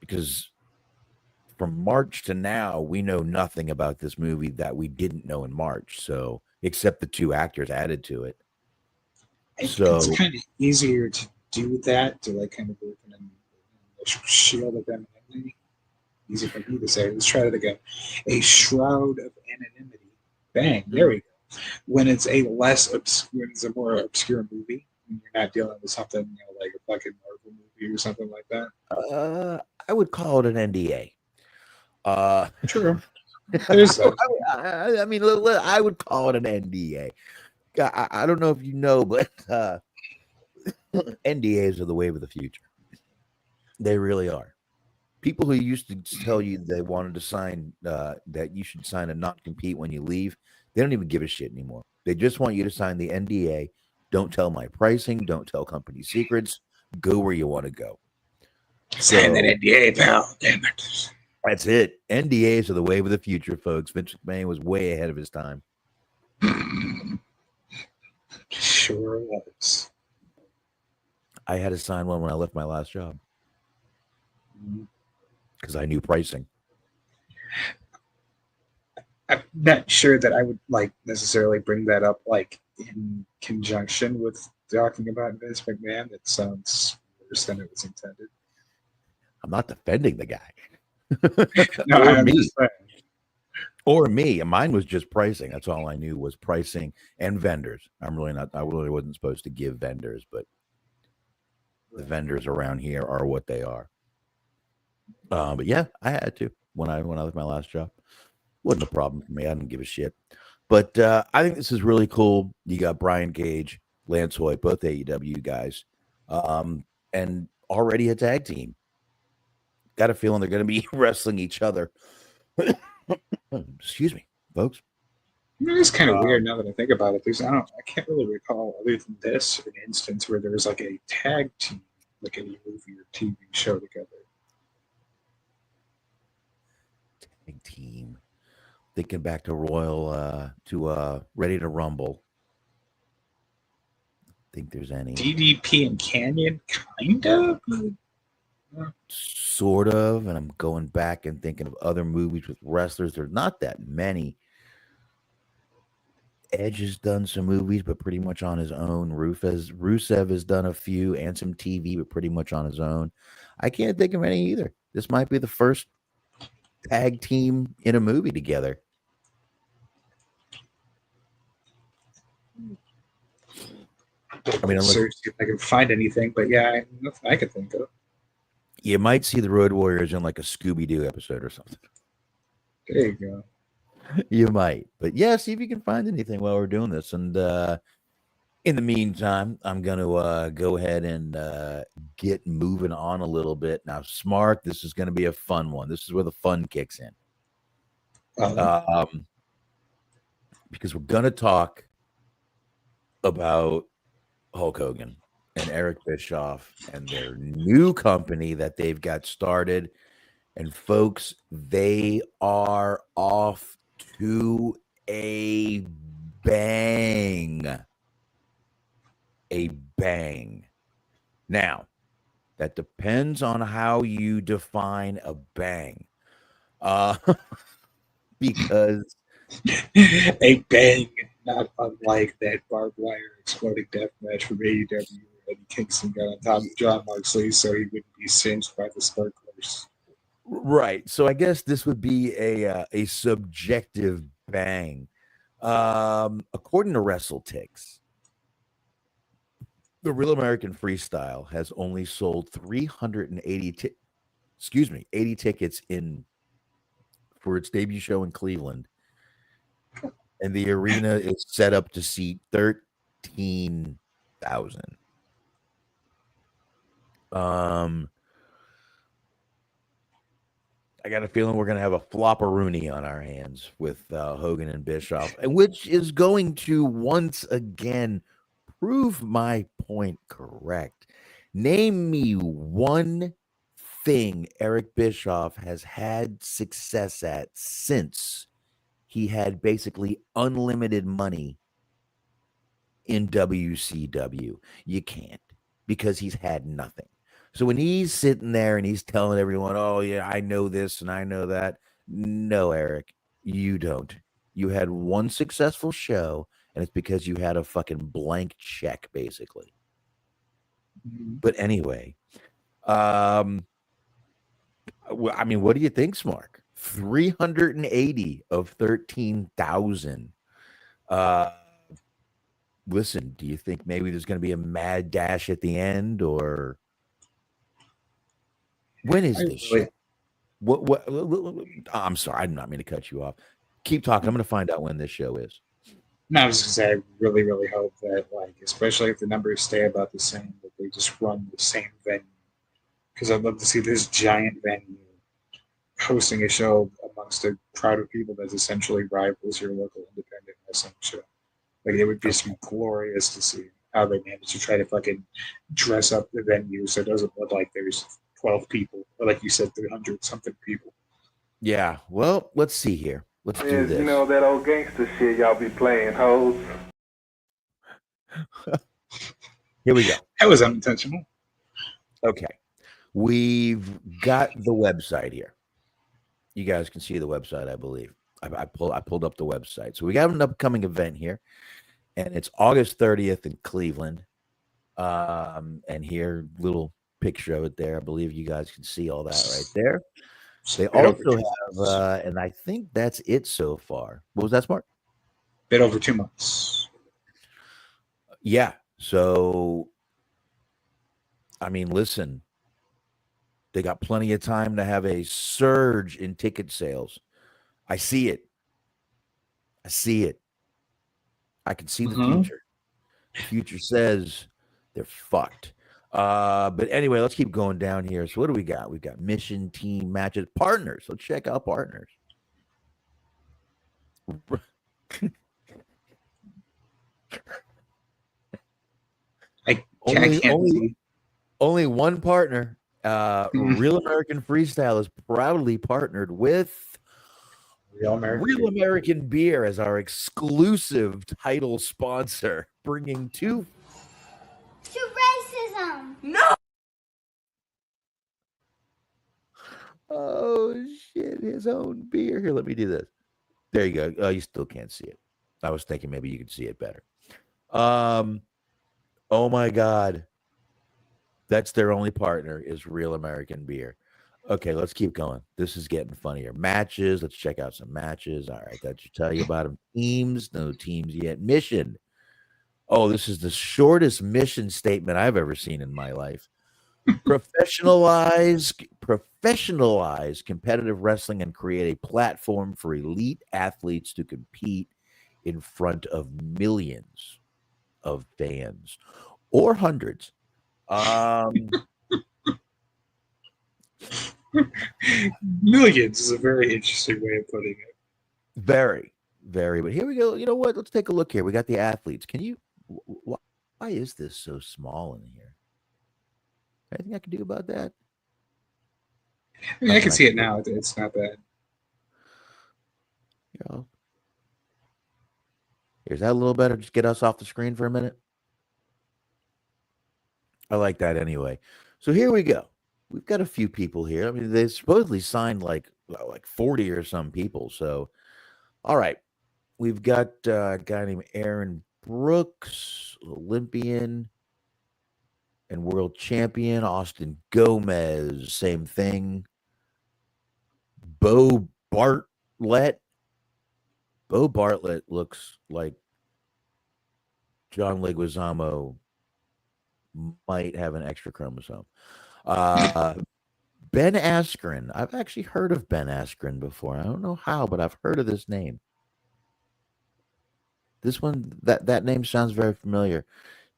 Because from March to now, we know nothing about this movie that we didn't know in March. So, except the two actors added to it. So it's kind of easier to do that, to like kind of open in a shield of anonymity. Easy for me to say. Let's try that again. A shroud of anonymity. Bang, there we go. When it's a less obscure, it's a more obscure movie, when you're not dealing with something, like a fucking Marvel movie or something like that. I would call it an NDA. True. There's that. I mean, I would call it an NDA. I don't know if you know, but NDAs are the wave of the future. They really are. People who used to tell you they wanted to sign that you should sign a non-compete when you leave, they don't even give a shit anymore. They just want you to sign the NDA. Don't tell my pricing. Don't tell company secrets. Go where you want to go. Sign that NDA, pal. Damn it. That's it. NDAs are the wave of the future, folks. Vince McMahon was way ahead of his time. Sure was. I had to sign one when I left my last job because I knew pricing. I'm not sure that I would necessarily bring that up in conjunction with talking about Vince McMahon. It sounds worse than it was intended. I'm not defending the guy. No, or I'm me. just saying. Or me. Mine was just pricing. That's all I knew was pricing and vendors. I really wasn't supposed to give vendors, but the vendors around here are what they are. But yeah, I had to when I left my last job. Wasn't a problem for me. I didn't give a shit. But I think this is really cool. You got Brian Cage, Lance Hoyt, both AEW guys, and already a tag team. Got a feeling they're going to be wrestling each other. Excuse me, folks. It's kind of weird now that I think about it. I can't really recall other than this an instance where there was a tag team, in a movie or TV show together. team. Thinking back to Ready to Rumble. Think there's any DDP and Canyon, kind of. sort of, and I'm going back and thinking of other movies with wrestlers. There's not that many. Edge has done some movies, but pretty much on his own. Rusev has done a few and some TV, but pretty much on his own. I can't think of any either. This might be the first tag team in a movie together. I mean, search if I can find anything, but yeah, nothing I could think of. You might see the Road Warriors in like a Scooby-Doo episode or something. There you go. You might, but yeah, see if you can find anything while we're doing this. And in the meantime, I'm going to go ahead and get moving on a little bit. Now, Smark, this is going to be a fun one. This is where the fun kicks in. Because we're going to talk about Hulk Hogan and Eric Bischoff and their new company that they've got started. And folks, they are off to a bang. A bang. Now, that depends on how you define a bang. Because a bang, not unlike that barbed wire exploding death match from AEW where Eddie Kingston got on top of John Moxley so he wouldn't be singed by the sparklers. Right. So I guess this would be a subjective bang. According to WrestleTix, the Real American Freestyle has only sold 380 80 tickets for its debut show in Cleveland. And the arena is set up to seat 13,000. I got a feeling we're going to have a flopperoonie on our hands with Hogan and Bischoff, which is going to once again prove my point correct. Name me one thing Eric Bischoff has had success at since he had basically unlimited money in WCW. You can't, because he's had nothing. So when he's sitting there and he's telling everyone, oh, yeah, I know this and I know that. No, Eric, you don't. You had one successful show, and it's because you had a fucking blank check, basically. Mm-hmm. But anyway, I mean, what do you think, Smark? 380 of 13,000. Listen, do you think maybe there's going to be a mad dash at the end, or when is this show? What? I'm sorry, I did not mean to cut you off. Keep talking. I'm going to find out when this show is. No, I was going to say, I really, really hope that, like, especially if the numbers stay about the same, that they just run the same venue. Because I'd love to see this giant venue hosting a show amongst a crowd of people that's essentially rivals your local independent wrestling show. Like, it would just be glorious to see how they manage to try to fucking dress up the venue so it doesn't look like there's 12 people, or like you said, 300-something people. Yeah, well, let's see here. Let's do this. You know that old gangster shit y'all be playing, hoes. Here we go. That was unintentional. Okay. We've got the website here. You guys can see the website, I believe. I pulled up the website. So we got an upcoming event here, and it's August 30th in Cleveland. And here, little picture of it there. I believe you guys can see all that right there. They also have, and I think that's it so far. What was that, Smart? Bit over 2 months. Yeah. So, I mean, listen, they got plenty of time to have a surge in ticket sales. I see it. I see it. I can see the future. The future says they're fucked. But anyway, let's keep going down here. So what do we got? We've got mission, team, matches, partners. Let's check out partners. Only one partner. Real American Freestyle is proudly partnered with Real American. Real American Beer as our exclusive title sponsor, bringing To racism. oh shit, his own beer. Here, let me do this. There you go. Oh, you still can't see it. I was thinking maybe you could see it better. Oh my God. That's their only partner is Real American Beer. Okay, let's keep going. This is getting funnier. Matches. Let's check out some matches. All right, that should tell you about them. Teams. No teams yet. Mission. Oh, this is the shortest mission statement I've ever seen in my life. Professionalize competitive wrestling and create a platform for elite athletes to compete in front of millions of fans or hundreds. Millions is a very interesting way of putting it. Very, very. But here we go. You know what? Let's take a look here. We got the athletes. Can you? Why is this so small in here? Anything I can do about that? I mean, I can see it now. It's not bad. You know, is that a little better? Just get us off the screen for a minute. I like that anyway. So here we go. We've got a few people here. I mean, they supposedly signed like 40 or some people. So, all right. We've got a guy named Aaron Brooks, Olympian and world champion. Austin Gomez, same thing. Bo Bartlett. Bo Bartlett looks like John Leguizamo might have an extra chromosome. Ben Askren. I've actually heard of Ben Askren before. I don't know how, but I've heard of this name. This one, that name sounds very familiar.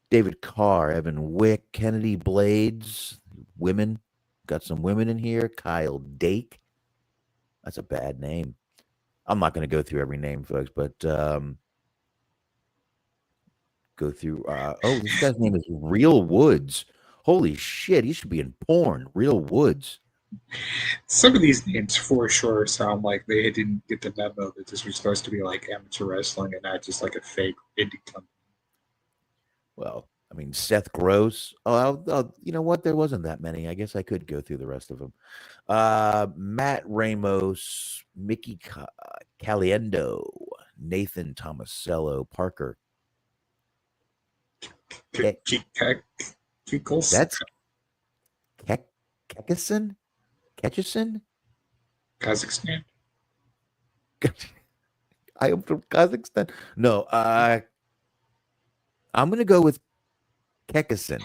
David Carr, Evan Wick, Kennedy Blades, women. Got some women in here. Kyle Dake. That's a bad name. I'm not going to go through every name, folks, but go through. This guy's name is Real Woods. Holy shit, he should be in porn. Real Woods. Some of these names for sure sound like they didn't get the memo that this was supposed to be like amateur wrestling and not just like a fake indie company. Well, I mean, Seth Gross. Oh, you know what? There wasn't that many. I guess I could go through the rest of them. Matt Ramos, Mickey Caliendo, Nathan Tomasello, Parker. That's Kekison? Kazakhstan? I am from Kazakhstan. No, I'm going to go with Kekison.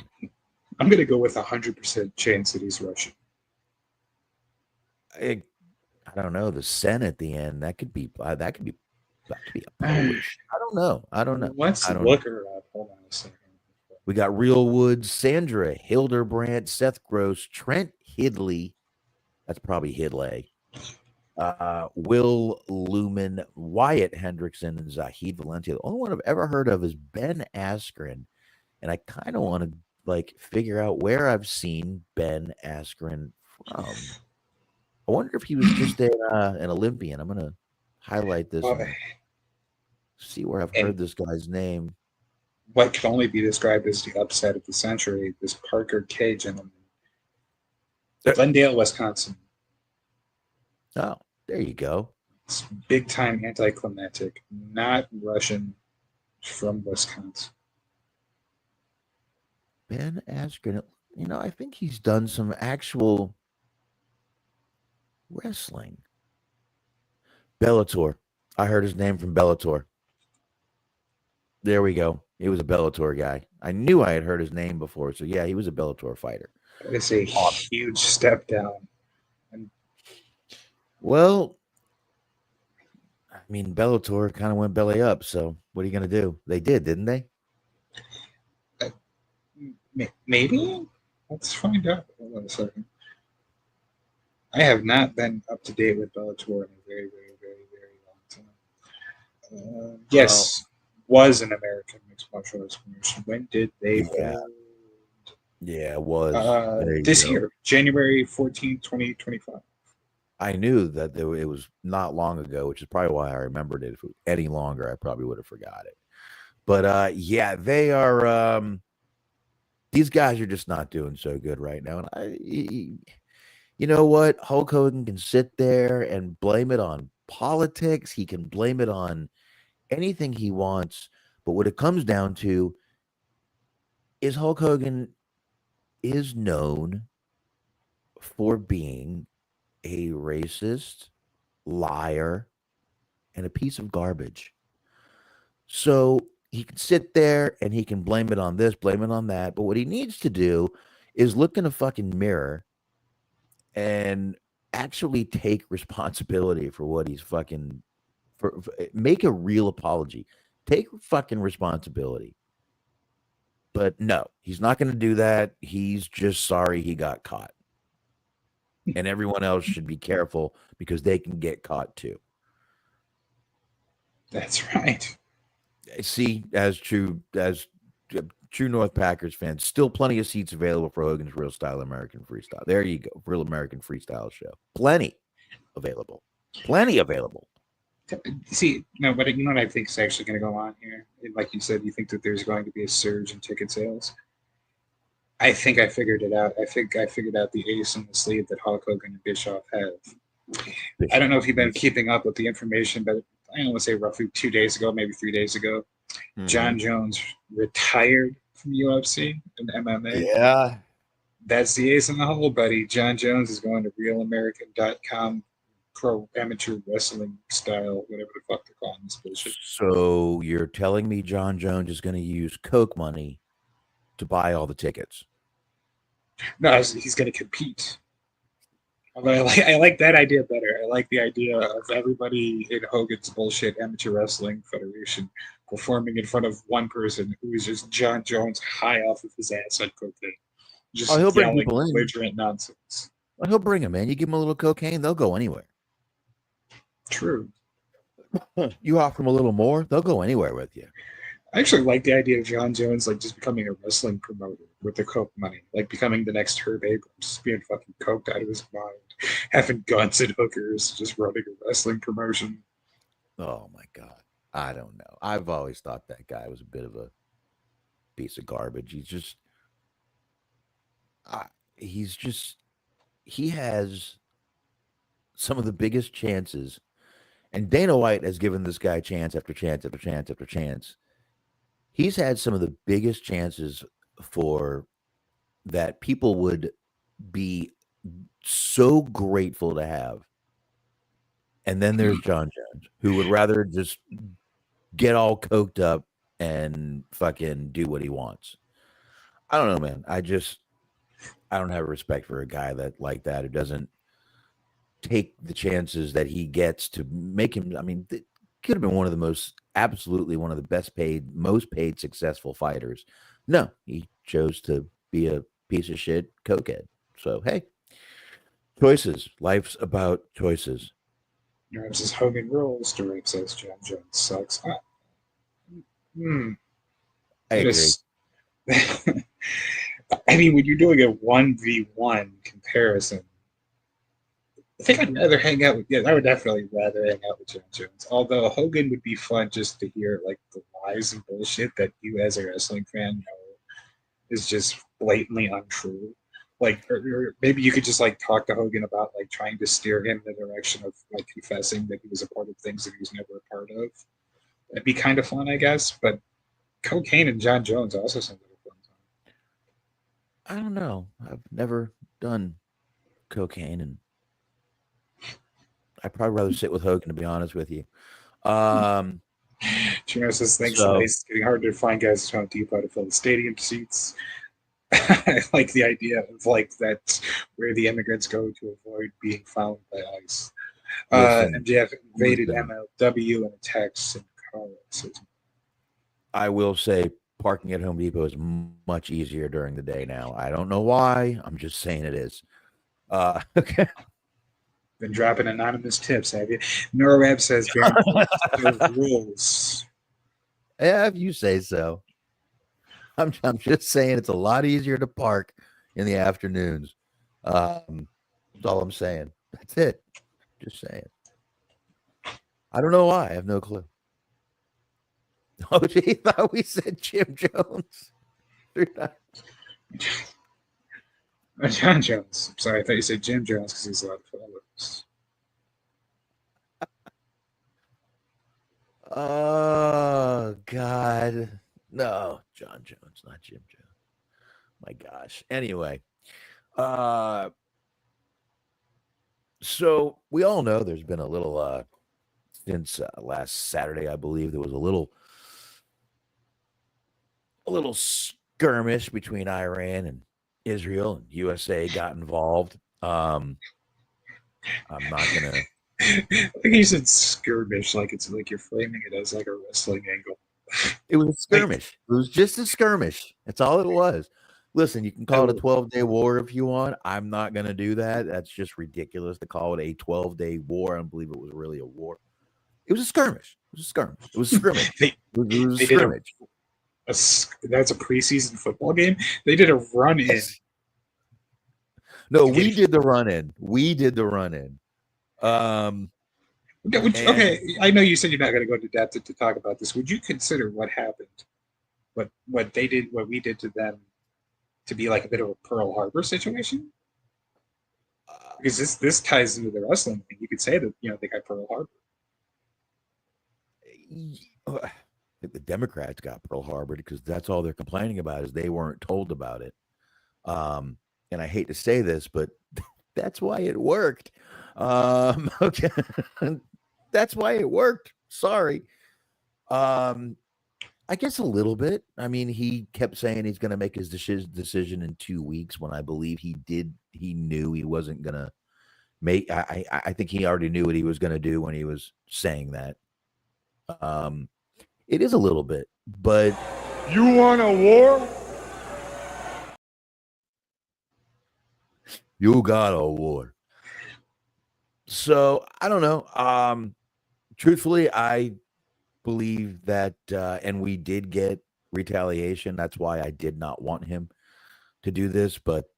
I'm going to go with 100% chance that he's Russian. I don't know. The Sen at the end, that could be a Polish. I don't know. Let's look her up. Hold on a second. We got Real Woods, Sandra Hildebrand, Seth Gross, Trent Hidley. That's probably Hidley. Will Lumen, Wyatt Hendrickson, and Zahid Valencia. The only one I've ever heard of is Ben Askren. And I kind of want to figure out where I've seen Ben Askren from. I wonder if he was just an Olympian. I'm going to highlight this and see where I've heard this guy's name. What can only be described as the upset of the century, this Parker K gentleman. Glendale, Wisconsin. Oh, there you go. It's big time anticlimactic, not Russian, from Wisconsin. Ben Askren, I think he's done some actual wrestling. Bellator. I heard his name from Bellator. There we go. He was a Bellator guy. I knew I had heard his name before. So, yeah, he was a Bellator fighter. It's a huge step down. Well, I mean, Bellator kind of went belly up. So, what are you going to do? They did, didn't they? Maybe. Let's find out. Hold on a second. I have not been up to date with Bellator in a very, very, very, very long time. Yes, was an American mixed martial arts promotion. When did they? Yeah, it was this year, January 14, 2025. I knew that it was not long ago, which is probably why I remembered it. If it was any longer, I probably would have forgot it. But yeah, they are. These guys are just not doing so good right now. And you know what? Hulk Hogan can sit there and blame it on politics. He can blame it on anything he wants. But what it comes down to is Hulk Hogan is known for being a racist, liar, and a piece of garbage. So he can sit there and he can blame it on this, blame it on that. But what he needs to do is look in a fucking mirror and actually take responsibility for what he's fucking make a real apology. Take fucking responsibility. But no, he's not going to do that. He's just sorry he got caught. And everyone else should be careful because they can get caught too. That's right. See, as true North Packers fans, still plenty of seats available for Hogan's Real Style American Freestyle. There you go. Real American Freestyle show. Plenty available. Plenty available. See, no, but you know what I think is actually going to go on here? Like you said, you think that there's going to be a surge in ticket sales. I think I figured it out. I think I figured out the ace in the sleeve that Hulk Hogan and Bischoff have. I don't know if you've been keeping up with the information, but I want to say roughly 2 days ago, maybe 3 days ago, John Jones retired from UFC and MMA. Yeah. That's the ace in the hole, buddy. John Jones is going to realamerican.com pro amateur wrestling style, whatever the fuck they're calling this bullshit. So you're telling me John Jones is going to use Coke money to buy all the tickets? No, he's going to compete. Although I like that idea better. I like the idea of everybody in Hogan's bullshit amateur wrestling federation performing in front of one person who is just John Jones high off of his ass on cocaine. Just he'll bring yelling people in. belligerent nonsense. Well, he'll bring them, man. You give them a little cocaine, they'll go anywhere. True. You offer them a little more, they'll go anywhere with you. I actually like the idea of John Jones like just becoming a wrestling promoter with the coke money, like becoming the next Herb Abrams, just being fucking coked out of his mind, having guns and hookers, just running a wrestling promotion. Oh my God. I don't know. I've always thought that guy was a bit of a piece of garbage. He has some of the biggest chances, and Dana White has given this guy chance after chance after chance after chance. He's had some of the biggest chances for that people would be so grateful to have. And then there's John Jones, who would rather just get all coked up and fucking do what he wants. I don't know, man. I don't have respect for a guy like that who doesn't take the chances that he gets to make him. I mean, it could have been one of the best paid, most paid successful fighters. No, he chose to be a piece of shit cokehead. So, hey, choices. Life's about choices. Durham says Hogan rules. Durham says John Jones sucks. I agree. I mean, when you're doing a 1v1 comparison, I think I'd rather hang out with. Yeah, I would definitely rather hang out with John Jones. Although Hogan would be fun just to hear like the lies and bullshit that you, as a wrestling fan, know is just blatantly untrue. Like, or maybe you could just like talk to Hogan about like trying to steer him in the direction of like confessing that he was a part of things that he was never a part of. That'd be kind of fun, I guess. But cocaine and John Jones also sounds like a fun time. I don't know. I've never done cocaine, and I'd probably rather sit with Hogan, to be honest with you. Chino says, thanks for nice. It's getting harder to find guys who want Depot to fill the stadium seats. I like the idea of like that's where the immigrants go to avoid being found by ICE. MJF invaded MLW and attacks in cars. I will say parking at Home Depot is much easier during the day now. I don't know why. I'm just saying it is. Okay. Been dropping anonymous tips, have you? NorWeb says Baron rules. Yeah, if you say so. I'm just saying it's a lot easier to park in the afternoons. That's all I'm saying. That's it. Just saying. I don't know why. I have no clue. Oh, he thought we said Jim Jones. John Jones. Sorry, I thought you said Jim Jones because he's a lot of followers. Oh, God. No, John Jones, not Jim Jones. My gosh. Anyway, so we all know there's been a little, since last Saturday, I believe, there was a little skirmish between Iran and Israel, and USA got involved. I'm not going to. I think you said skirmish, like it's like you're framing it as like a wrestling angle. It was a skirmish. It was just a skirmish. That's all it was. Listen, you can call it a 12-day war if you want. I'm not going to do that. That's just ridiculous to call it a 12-day war. I don't believe it was really a war. It was a skirmish. It was a skirmish. It was a scrimmage. It was a scrimmage. That's a preseason football game. They did a run-in. Yes. No, we did the run-in. Okay, I know you said you're not going to go into depth to talk about this. Would you consider what happened, what they did, what we did to them, to be like a bit of a Pearl Harbor situation? Because this ties into the wrestling thing. You could say that they got Pearl Harbor. The Democrats got Pearl Harbor because that's all they're complaining about is they weren't told about it. And I hate to say this, but that's why it worked. Okay. That's why it worked. Sorry. I guess a little bit. I mean, he kept saying he's going to make his decision in 2 weeks when I believe he knew he wasn't going to make. I think he already knew what he was going to do when he was saying that. It is a little bit, but You want a war? you got a war. So I don't know. Truthfully, I believe that, and we did get retaliation. That's why I did not want him to do this. But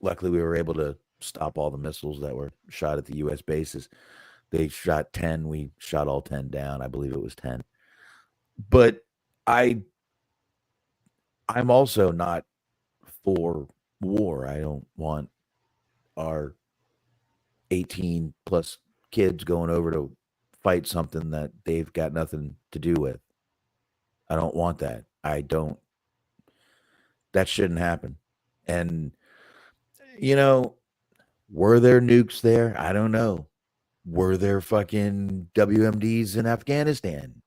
luckily, we were able to stop all the missiles that were shot at the U.S. bases. They shot 10. We shot all 10 down. I believe it was 10. But I'm also not for war. I don't want our 18 plus kids going over to fight something that they've got nothing to do with. I don't want that. That shouldn't happen. And, were there nukes there? I don't know. Were there fucking WMDs in Afghanistan?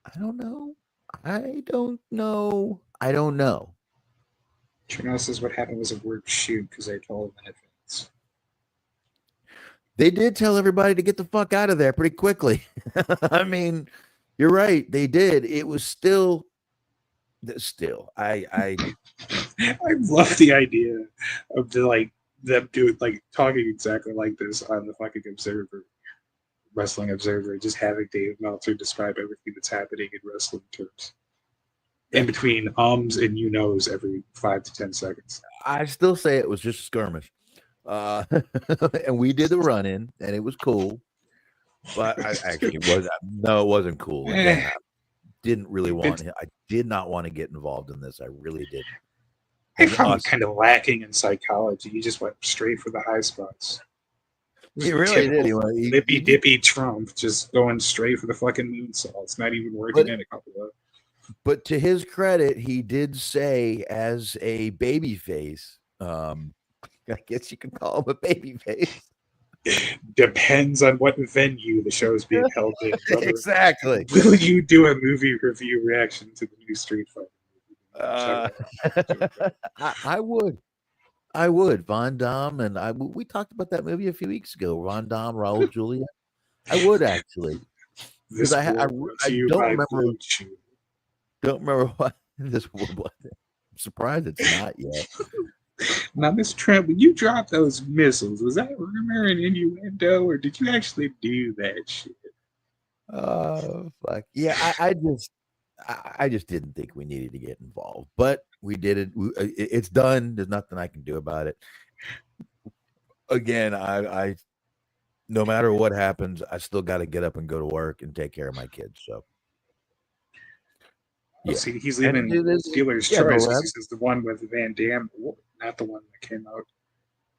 I don't know. Chernow says what happened was a word shoot because they told him in advance. They did tell everybody to get the fuck out of there pretty quickly. I mean, you're right. They did. It was still, I love the idea of them doing talking exactly like this on the fucking Observer, Wrestling Observer, just having Dave Meltzer describe everything that's happening in wrestling terms. In between and knows every 5 to 10 seconds. I still say it was just a skirmish. And we did the run-in, and it was cool. But it wasn't cool. Again, I didn't really want him. I did not want to get involved in this. I really didn't. I found it kind of lacking in psychology. You just went straight for the high spots. He really did. Lippy dippy Trump just going straight for the fucking moonsault. It's not even working in a couple of. But to his credit, he did say as a baby face, I guess you can call him a baby face. Depends on what venue the show is being held in. Exactly. Will you do a movie review reaction to the new Street Fighter movie? I would. Von Damme and we talked about that movie a few weeks ago. Von Damme, Raul Julia. I would actually. Because I don't remember what this was. I'm surprised it's not yet. Now, Mr. Trump, when you dropped those missiles, was that rumor and innuendo, or did you actually do that shit? Oh, fuck. Yeah, I just didn't think we needed to get involved, but we did it. It's done. There's nothing I can do about it. again, I no matter what happens, I still got to get up and go to work and take care of my kids. So, Oh, yeah. see, he's leaving Dealer's yeah, Choice no, because he says the one with Van Damme, not the one that came out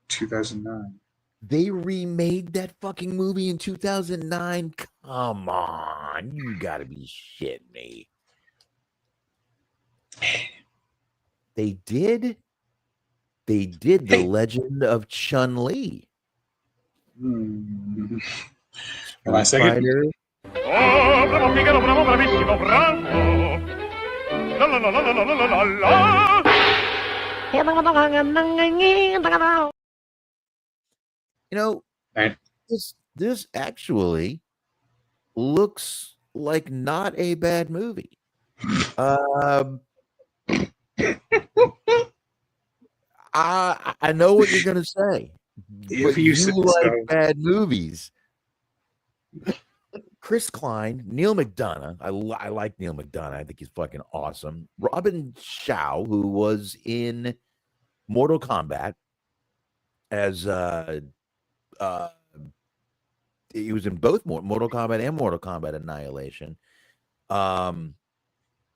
2009. They remade that fucking movie in 2009. Come on, you got to be shitting me. They did. They did the Legend of Chun-Li. Last second. Fighter. bravo, Figaro, bravo, bravissimo, bravo. La la la la la la la la. You know, this actually looks like not a bad movie. I know what you're gonna say, but you like bad movies. Chris Klein, Neil McDonough. I like Neil McDonough. I think he's fucking awesome. Robin Shaw, who was in Mortal Kombat as he was in both Mortal Kombat and Mortal Kombat Annihilation.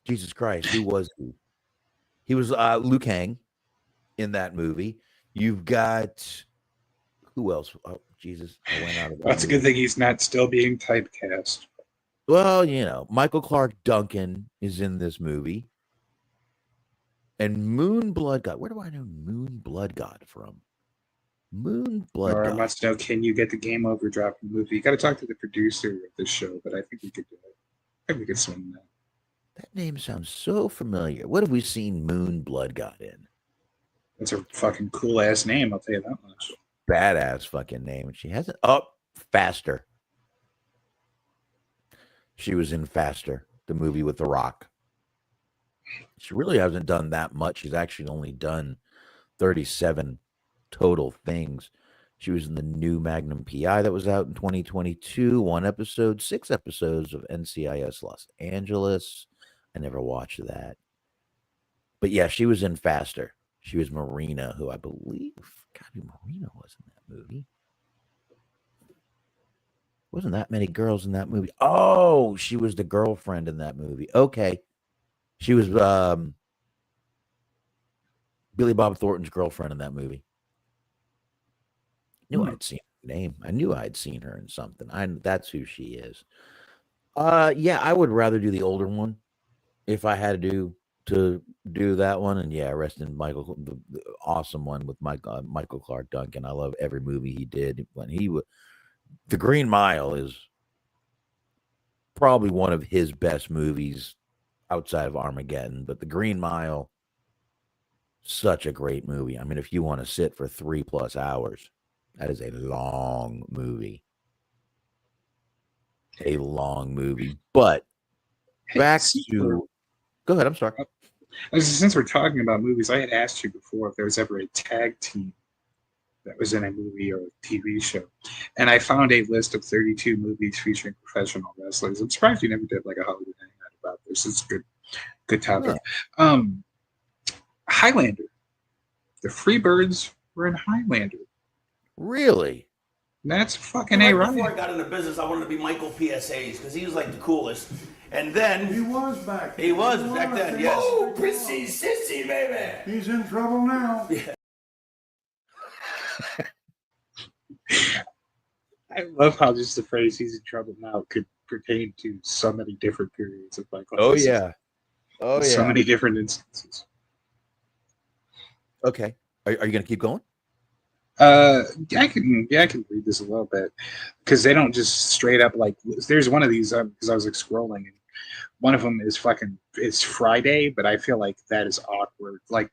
Jesus Christ, who was he? He was Liu Kang in that movie. You've got who else? Oh, Jesus, I went out of that. That's a good thing he's not still being typecast. Well, you know, Michael Clark Duncan is in this movie. And Moon Blood God. Where do I know Moon Blood God from? Moon Blood God. I must know, can you get the Game Over drop in the movie? You got to talk to the producer of this show, but I think we could do it. I think we could swing that. That name sounds so familiar. What have we seen Moon Blood God in? That's a fucking cool ass name, I'll tell you that much. Badass fucking name. She hasn't Faster. She was in Faster, the movie with The Rock. She really hasn't done that much. She's actually only done 37 total things. She was in the new Magnum PI that was out in 2022, 1 episode, 6 episodes of NCIS Los Angeles. I never watched that. But yeah, she was in Faster. She was Marina, who I believe Marina was in that movie. Wasn't that many girls in that movie? Oh, she was the girlfriend in that movie. Okay. She was Billy Bob Thornton's girlfriend in that movie. I'd seen her name. I knew I'd seen her in something. That's who she is. Yeah, I would rather do the older one if I had to do that one. And yeah, rest in Michael, the awesome one with Michael Clark Duncan. I love every movie he did. When The Green Mile is probably one of his best movies outside of Armageddon, but The Green Mile, such a great movie. I mean, if you want to sit for 3+ hours, that is a long movie. A long movie. But back to... Go ahead, I'm sorry. Since we're talking about movies, I had asked you before if there was ever a tag team that was in a movie or a TV show. And I found a list of 32 movies featuring professional wrestlers. I'm surprised you never did like a Hollywood hangout about this. It's a good topic. Yeah. Highlander. The Freebirds were in Highlander. Really? That's fucking right. Before I got into business, I wanted to be Michael PSA's because he was like the coolest. And then he was back then. He was back then, yes. Oh, prissy sissy, baby. He's in trouble now. Yeah. I love how just the phrase "he's in trouble now" could pertain to so many different periods of Michael. Oh yeah. Oh yeah. So many different instances. Okay. Are you going to keep going? I can read this a little bit because they don't just straight up like. There's one of these because I was like scrolling and one of them is it's Friday, but I feel like that is awkward. Like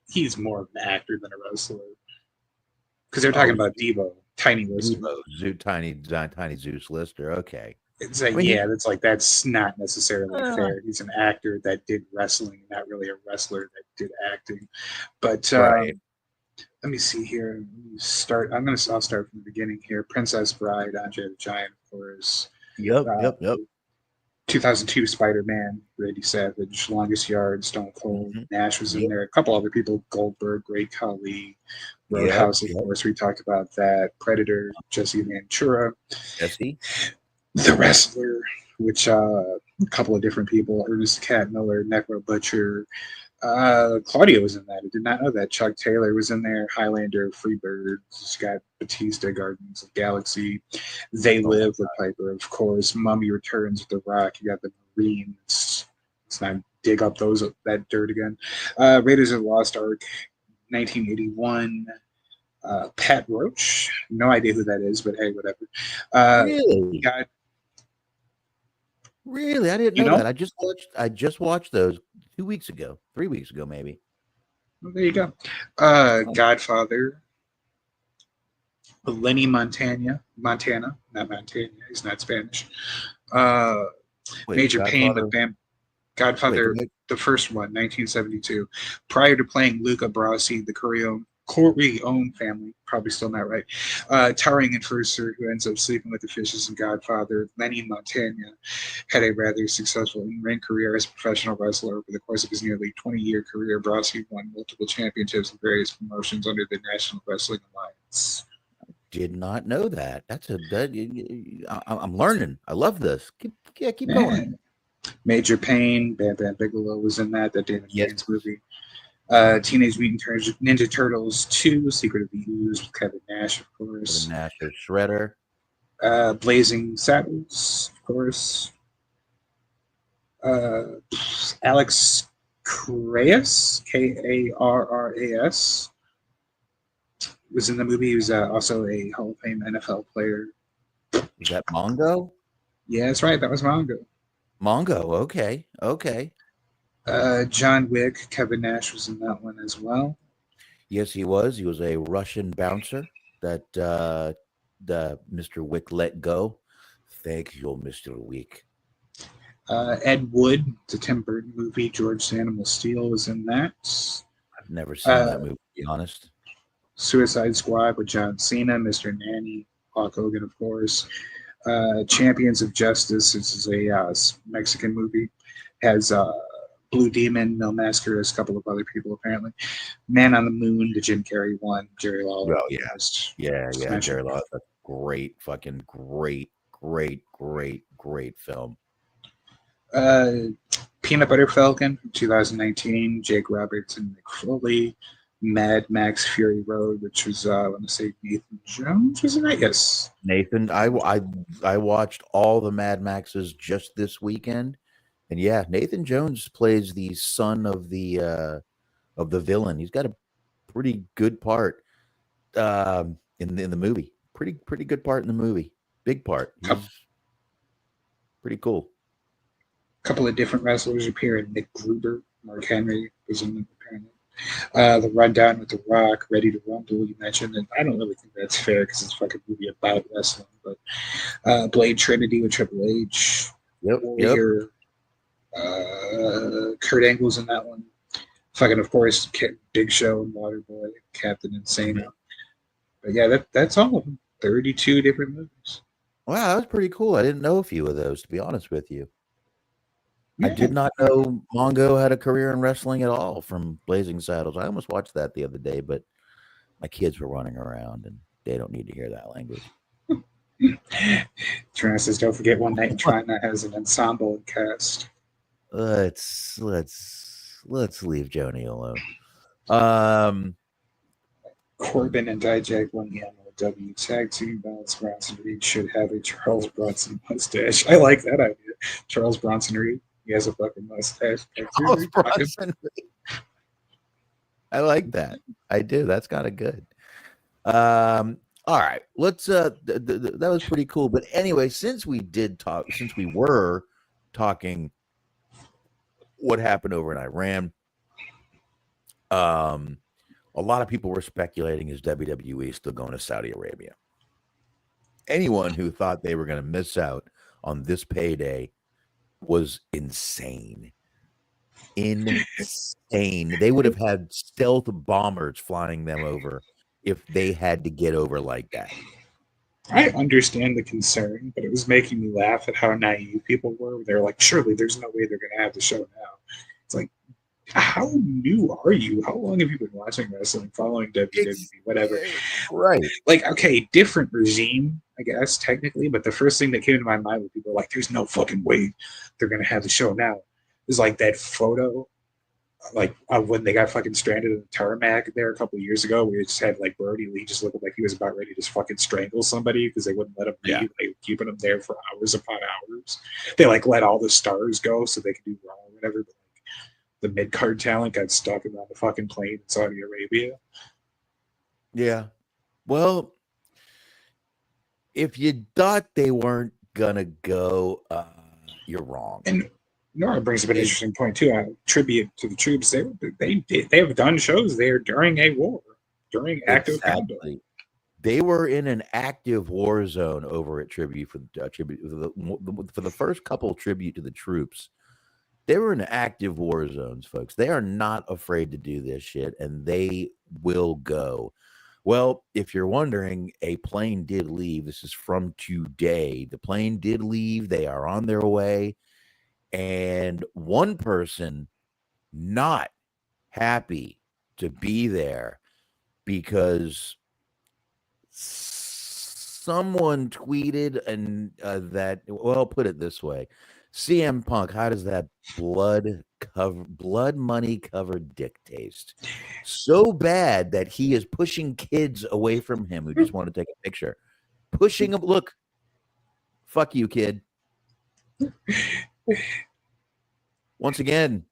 he's more of an actor than a wrestler because they're talking about Devo, Tiny Lister, Tiny Zeus Lister. Okay, it's like that's not necessarily fair. He's an actor that did wrestling, not really a wrestler that did acting. But right. Let me see here. I'll start from the beginning here. Princess Bride, Andre the Giant, of course. Yep. 2002 Spider-Man, Randy Savage, Longest Yard, Stone Cold, Nash was in Yep. there. A couple other people, Goldberg, Great Khali, Yep, Roadhouse, of yep. course, we talked about that. Predator, Jesse Ventura, Jesse. The Wrestler, which a couple of different people, Ernest Cat Miller, Necro Butcher, Claudia was in that. I did not know that. Chuck Taylor was in there. Highlander, Freebird, Scott Batista, Guardians of the Galaxy. They Live with Piper, of course. Mummy Returns with The Rock. You got the Marines. Let's not dig up that dirt again. Raiders of the Lost Ark, 1981. Pat Roach. No idea who that is, but hey, whatever. Really? Got, Really? I didn't know that. I just watched those 2 weeks ago, 3 weeks ago, maybe. well, there you go. Godfather. Lenny Montana, not Montana. He's not Spanish. Wait, Major Pain Godfather? with Bam. Godfather, Wait. the first one, 1972. Prior to playing Luca Brasi, the Corleone family, probably still not right. Towering enforcer who ends up sleeping with the fishes in Godfather. Lenny Montana had a rather successful in-ring career as a professional wrestler over the course of his nearly 20-year career. Brasi won multiple championships in various promotions under the National Wrestling Alliance. Did not know that. I'm learning. I love this. Keep going. Major Pain, Bam Bam Bigelow was in that David Gaines movie. Teenage Mutant Ninja Turtles 2, Secret of the Ooze with Kevin Nash, of course. Kevin Nash, Shredder. Blazing Saddles, of course. Alex Karras, Karras, was in the movie. He was also a Hall of Fame NFL player. Is that Mongo? Yeah, that's right. That was Mongo. Okay. John Wick, Kevin Nash was in that one as well. Yes, he was. He was a Russian bouncer that the Mr. Wick let go. Thank you, Mr. Wick. Ed Wood, the Tim Burton movie. George Animal Steel was in that. I've never seen that movie, to be honest. Suicide Squad with John Cena, Mr. Nanny, Hulk Hogan, of course. Champions of Justice. This is a Mexican movie. Has Blue Demon, Mil Mascaras, a couple of other people apparently. Man on the Moon, the Jim Carrey one. Jerry Lawler. Oh yeah. Jerry Lawler. Great film. Peanut Butter Falcon, 2019. Jake Roberts and Nick Foley. Mad Max Fury Road, which was I want to say Nathan Jones, wasn't it? Yes. Nathan, I watched all the Mad Maxes just this weekend, and yeah, Nathan Jones plays the son of the villain. He's got a pretty good part in the movie. Pretty good part in the movie. Big part. He's pretty cool. A couple of different wrestlers appear. Nick Gruber, Mark Henry was in it apparently. The Rundown with The Rock, Ready to Rumble, you mentioned, and I don't really think that's fair because it's a fucking movie about wrestling. But Blade Trinity with Triple H, Warrior, Kurt Angle's in that one. Fucking, of course, Big Show and Waterboy, Captain Insano. But yeah, that's all of them. 32 different movies. Wow, that was pretty cool. I didn't know a few of those, to be honest with you. Yeah. I did not know Mongo had a career in wrestling at all from Blazing Saddles. I almost watched that the other day, but my kids were running around and they don't need to hear that language. Trina says, don't forget One Night in China has an ensemble cast. Let's leave Joni alone. Corbin and Dijak won the MLW tag team belts. Bronson Reed should have a Charles Bronson mustache. I like that idea. Charles Bronson Reed. He has a fucking mustache. Charles Bronson Reed. I like that. I do. That's kind of good. All right. Let's that was pretty cool. But anyway, since we were talking what happened over in Iran, a lot of people were speculating, is WWE still going to Saudi Arabia? Anyone who thought they were going to miss out on this payday was insane. Insane. They would have had stealth bombers flying them over if they had to get over like that. I understand the concern, but it was making me laugh at how naive people were. They're like, surely there's no way they're going to have the show now. It's like, how new are you? How long have you been watching wrestling, following WWE, whatever? Right. Like, okay, different regime, I guess, technically, but the first thing that came to my mind was people were like, there's no fucking way they're going to have the show now. It's like that photo, like when they got fucking stranded in the tarmac there a couple of years ago, we just had like Brody Lee just looking like he was about ready to just fucking strangle somebody because they wouldn't let him leave. Yeah. They were keeping him there for hours upon hours. They like let all the stars go so they could do Raw or whatever. But like the mid card talent got stuck on the fucking plane in Saudi Arabia. Yeah. Well, if you thought they weren't gonna go, you're wrong. And Nora brings up an interesting point too. Tribute to the troops. They have done shows there during a war, during active combat. They were in an active war zone over at Tribute for the first couple tribute to the troops. They were in active war zones, folks. They are not afraid to do this shit, and they will go. Well, if you're wondering, a plane did leave. This is from today. The plane did leave. They are on their way. And one person not happy to be there because someone tweeted and that, well, put it this way. CM Punk, how does that blood money covered dick taste? So bad that he is pushing kids away from him who just want to take a picture. Pushing them, look, fuck you, kid. Once again,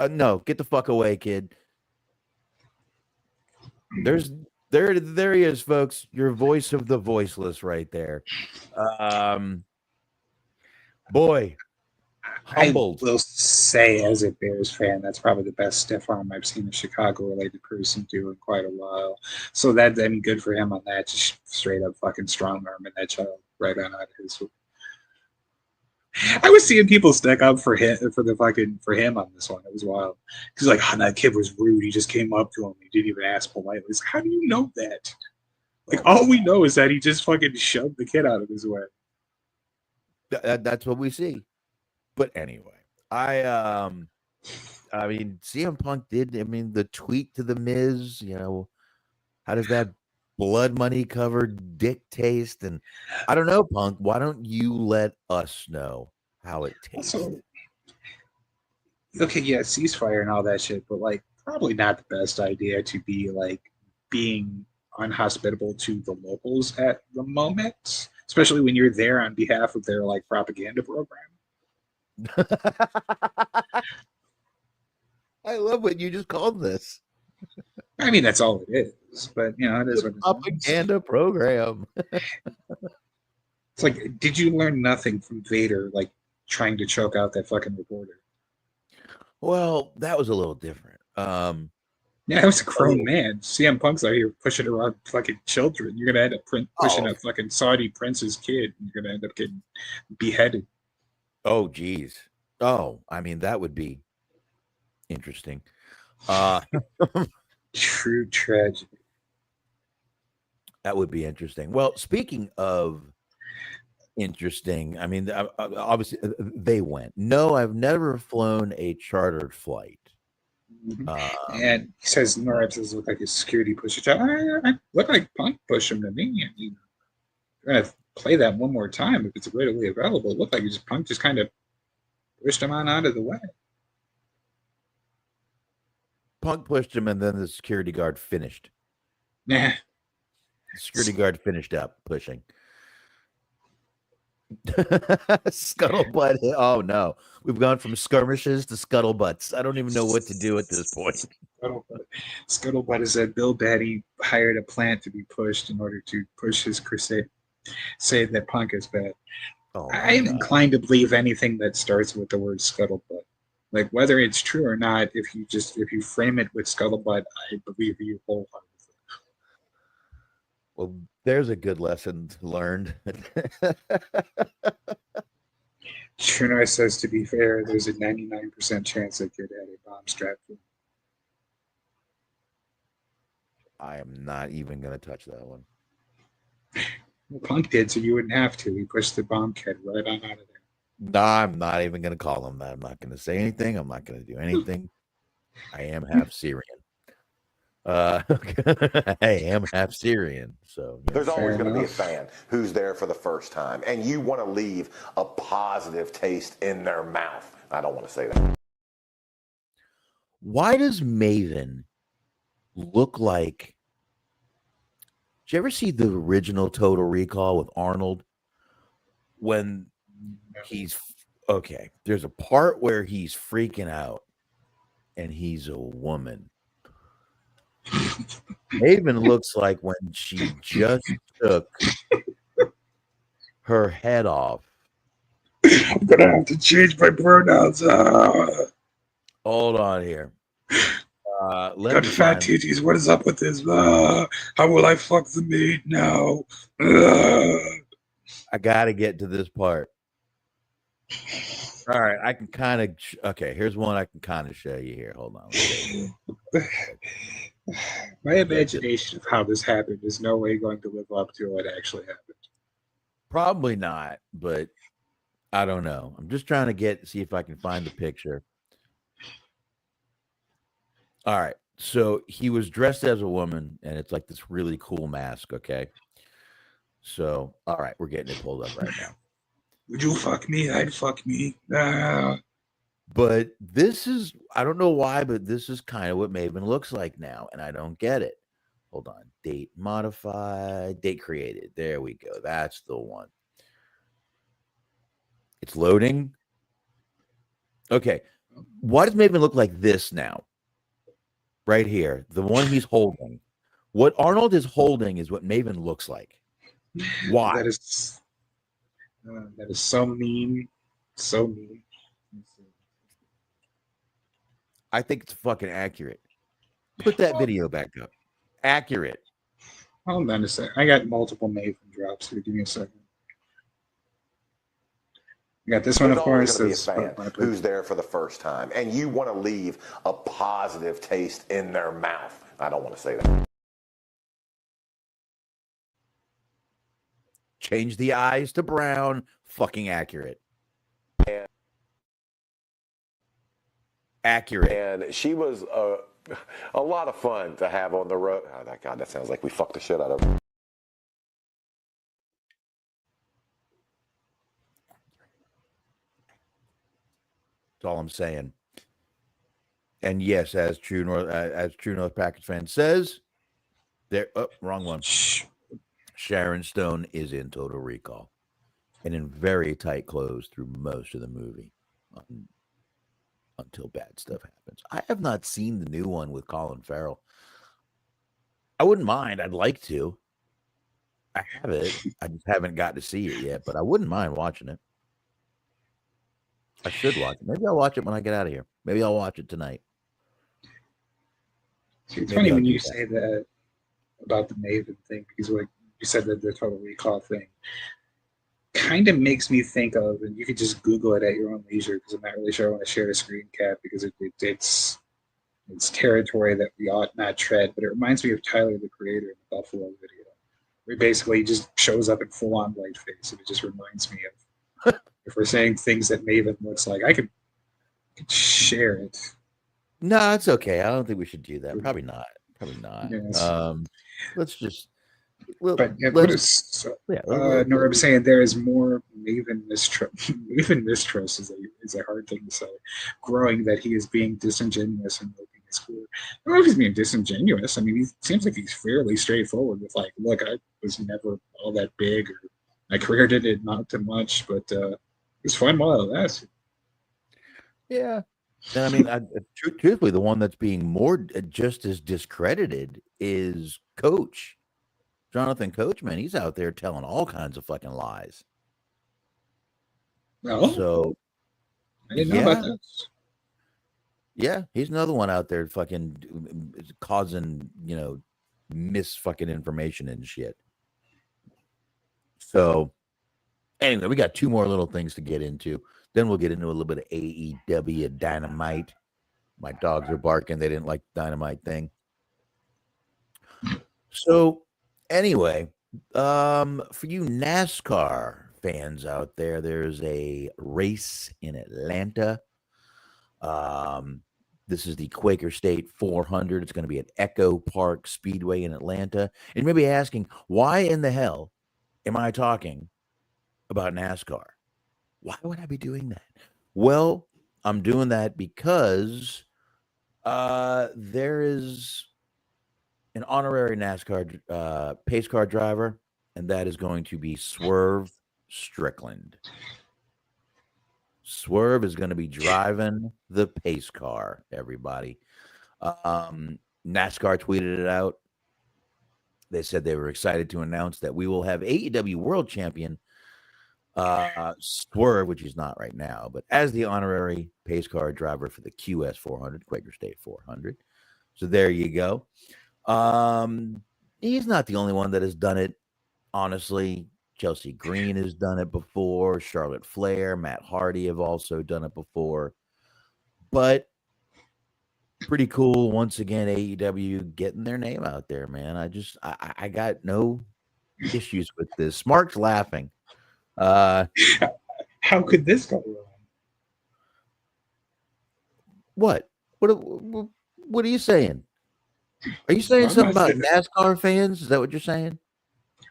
no, get the fuck away, kid. There he is, folks. Your voice of the voiceless right there. Boy, humbled. I will say, as a Bears fan, that's probably the best stiff arm I've seen a Chicago-related person do in quite a while. So that, I mean, good for him on that. Just straight up fucking strong arming that child right on out of his. I was seeing people stick up for him on this one. It was wild. Because like, oh, that kid was rude. He just came up to him. He didn't even ask politely. It's like, how do you know that? Like, all we know is that he just fucking shoved the kid out of his way. That's what we see. But anyway, I mean, CM Punk did. I mean, the tweet to the Miz. You know, how does that blood money covered dick taste? And I don't know, Punk. Why don't you let us know how it tastes? Also, okay, yeah, ceasefire and all that shit, but like, probably not the best idea to be like being unhospitable to the locals at the moment, especially when you're there on behalf of their like propaganda program. I love what you just called this. I mean, that's all it is, but you know, it is what it is. Propaganda program. It's like, did you learn nothing from Vader, like trying to choke out that fucking reporter? Well, that was a little different. Yeah, I was a grown man. CM Punk's out here pushing around fucking children. You're gonna end up pushing a fucking Saudi prince's kid, and you're gonna end up getting beheaded. Oh, geez. Oh, I mean, that would be interesting. True tragedy. That would be interesting. Well, speaking of interesting, I mean, obviously they went. No, I've never flown a chartered flight. Mm-hmm. And he says Norab says look like a security pusher. I look like Punk pushed him to me. And, you know, we're gonna play that one more time if it's readily available. It looked like Punk just kind of pushed him on out of the way. Punk pushed him, and then the security guard finished. Nah. The security guard finished up pushing. Scuttlebutt. Oh no, we've gone from skirmishes to scuttlebutts. I don't even know what to do at this point. Scuttlebutt is that Bill Batty hired a plant to be pushed in order to push his crusade, say that Punk is bad. Oh, I am inclined to believe anything that starts with the word scuttlebutt. Like whether it's true or not, if you frame it with scuttlebutt, I believe you wholeheartedly. Well, there's a good lesson learned. Trunoy says, to be fair, there's a 99% chance that kid had a bomb strapped to him. I am not even going to touch that one. Well, Punk did, so you wouldn't have to. He pushed the bomb kid right on out of there. No, I'm not even going to call him that. I'm not going to say anything. I'm not going to do anything. I am half Syrian. I am half Syrian. So there's always going to be a enough. fan who's there for the first time, and you want to leave a positive taste in their mouth. I don't want to say that. Why does Maven look like? Did you ever see the original Total Recall with Arnold? When he's okay, there's a part where he's freaking out and he's a woman. Maven looks like when she just took her head off. I'm going to have to change my pronouns. Hold on here. Got fat titties. What is up with this? How will I fuck the maid now? I got to get to this part. All right, I can kind of. Okay, here's one I can kind of show you here. Hold on. My imagination of how this happened is no way going to live up to what actually happened. Probably not, but I don't know. I'm just trying to see if I can find the picture. All right. So he was dressed as a woman, and it's like this really cool mask. Okay. So, all right, we're getting it pulled up right now. Would you fuck me? I'd fuck me. But this is, I don't know why, but this is kind of what Maven looks like now, and I don't get it. Hold on. Date modified, date created. There we go. That's the one. It's loading. Okay. Why does Maven look like this now? Right here. The one he's holding. What Arnold is holding is what Maven looks like. Why? That is so mean. So mean. I think it's fucking accurate. Put that video back up. Accurate. Hold on a second. I got multiple Maven drops here. Give me a second. I got this one, There's of always course. going to be a fan who's there for the first time, and you want to leave a positive taste in their mouth. I don't want to say that. Change the eyes to brown. Fucking accurate. Accurate. And she was a lot of fun to have on the road. Oh, God, that sounds like we fucked the shit out of her. That's all I'm saying. And yes, as True North Packers fan says, there. Oh, wrong one. Sharon Stone is in Total Recall, and in very tight clothes through most of the movie, until bad stuff happens. I have not seen the new one with Colin Farrell. I wouldn't mind. I'd like to. I have it. I just haven't got to see it yet, but I wouldn't mind watching it. I should watch it. Maybe I'll watch it when I get out of here. Maybe I'll watch it tonight. See, it's funny when you say that about the Maven thing, because like you said that the Total Recall thing kind of makes me think of, and you could just Google it at your own leisure, because I'm not really sure I want to share a screen cap because it's territory that we ought not tread. But it reminds me of Tyler, the Creator, in the Buffalo video, where basically he just shows up in full-on whiteface, and it just reminds me of if we're saying things that Maven looks like, I could share it. No, it's okay. I don't think we should do that. Probably not. Yes. Let's just. But yeah, Nora was saying there is more Maven mistrust. Maven mistrust is a hard thing to say. Growing that he is being disingenuous and looking his career. I don't know if he's being disingenuous. I mean, he seems like he's fairly straightforward with like, look, I was never all that big, or my career did it not too much, but it was fun while it lasted. Yeah. And I mean, truthfully, the one that's being more just as discredited is Coach. Jonathan Coachman. He's out there telling all kinds of fucking lies. Oh, so I didn't know about that. Yeah, he's another one out there fucking causing, fucking information and shit. So anyway, we got two more little things to get into. Then we'll get into a little bit of AEW Dynamite. My dogs are barking. They didn't like the Dynamite thing. So anyway, For you NASCAR fans out there, there's a race in Atlanta. This is the Quaker State 400. It's going to be at Echo Park Speedway in Atlanta. And you may be asking, why in the hell am I talking about NASCAR? Why would I be doing that? Well, I'm doing that because there is an honorary NASCAR pace car driver, and that is going to be Swerve Strickland. Swerve is going to be driving the pace car, everybody. NASCAR tweeted it out. They said they were excited to announce that we will have AEW World Champion Swerve, which he's not right now, but as the honorary pace car driver for the QS 400, Quaker State 400. So there you go. He's not the only one that has done it, honestly. Chelsea Green has done it before. Charlotte Flair, Matt Hardy have also done it before. But pretty cool. Once again, AEW getting their name out there, man. I got no issues with this. Smark's laughing. How could this go wrong? What are you saying? Are you saying something about NASCAR fans? Is that what you're saying?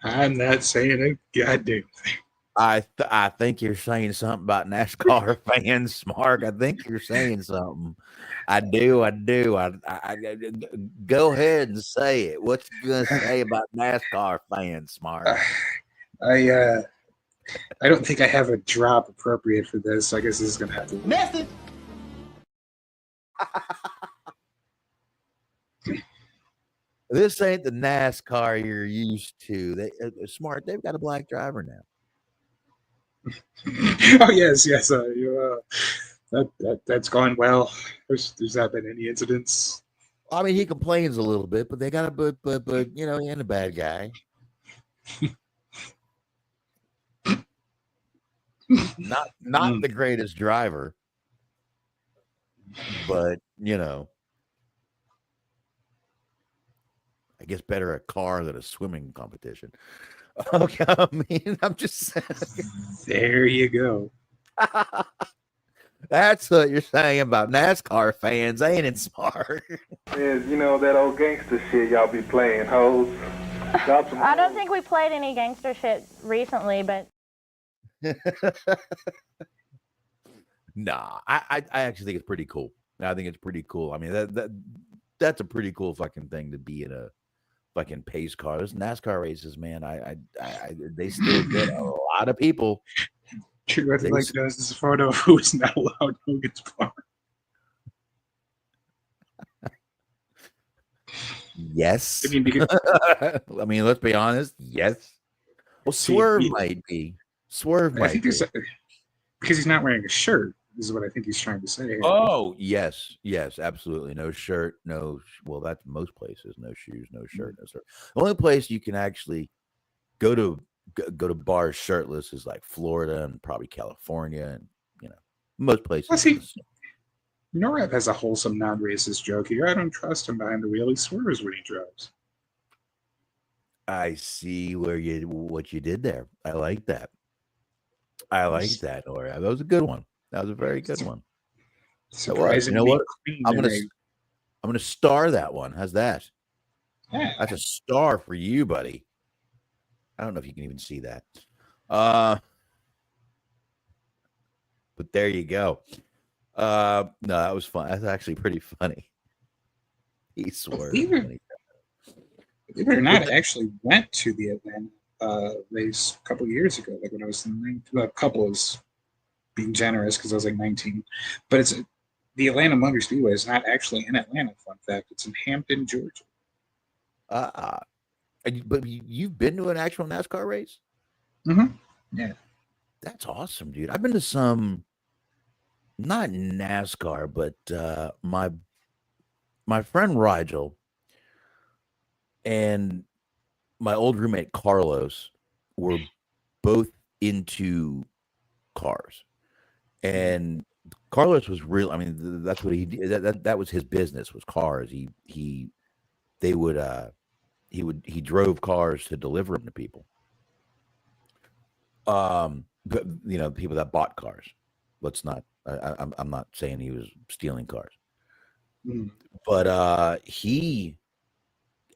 I'm not saying a goddamn thing. I think you're saying something about NASCAR fans, Smark. I think you're saying something. I do. I go ahead and say it. What you gonna say about NASCAR fans, Smark? I don't think I have a drop appropriate for this. So I guess this is gonna have to. Message. This ain't the NASCAR you're used to. They Smart. They've got a black driver now. Oh yes. That's gone well. There's not been any incidents. I mean, he complains a little bit, but they got a but you know, he ain't a bad guy. Not the greatest driver, but you know, I guess better a car than a swimming competition. Okay, I mean, I'm just saying. There you go. That's what you're saying about NASCAR fans, ain't it, Smart? Is, you know, that old gangster shit y'all be playing, hoes. I don't think we played any gangster shit recently, but nah, I actually think it's pretty cool. I think it's pretty cool. I mean, that's a pretty cool fucking thing to be in a fucking pace car. Those NASCAR races, man, they still get a lot of people. True, I'd like to know this photo of who is not allowed Hogan's bar. Yes. I mean, because, I mean, let's be honest. Yes. Well, Swerve might be. Swerve might be. Because he's not wearing a shirt, is what I think he's trying to say. Oh, yes, absolutely. No shirt, well, that's most places. No shoes, no shirt, no shirt. The only place you can actually go to bars shirtless is like Florida and probably California, and you know, most places. Well, see, Norab has a wholesome, non-racist joke here. I don't trust him behind the wheel. He swerves when he drives. I see what you did there. I like that. I like that, Laura. That was a good one. That was a very good one. Surprisingly, you know what? I'm gonna star that one. How's that? Yeah. That's a star for you, buddy. I don't know if you can even see that. But there you go. No, that was fun. That's actually pretty funny. He swerved. Believe it or not, I actually went to the Atlanta race a couple years ago, like when I was 19. A couple is being generous because I was like 19. But it's the Atlanta Motor Speedway is not actually in Atlanta. Fun fact: it's in Hampton, Georgia. But you've been to an actual NASCAR race? Mm-hmm. Yeah, that's awesome, dude. I've been to some, not NASCAR, but my friend Rigel and my old roommate Carlos were both into cars, and Carlos was real. I mean, that's what he did. That was his business, was cars. They would he drove cars to deliver them to people. But, you know, people that bought cars. Let's not. I'm not saying he was stealing cars, but he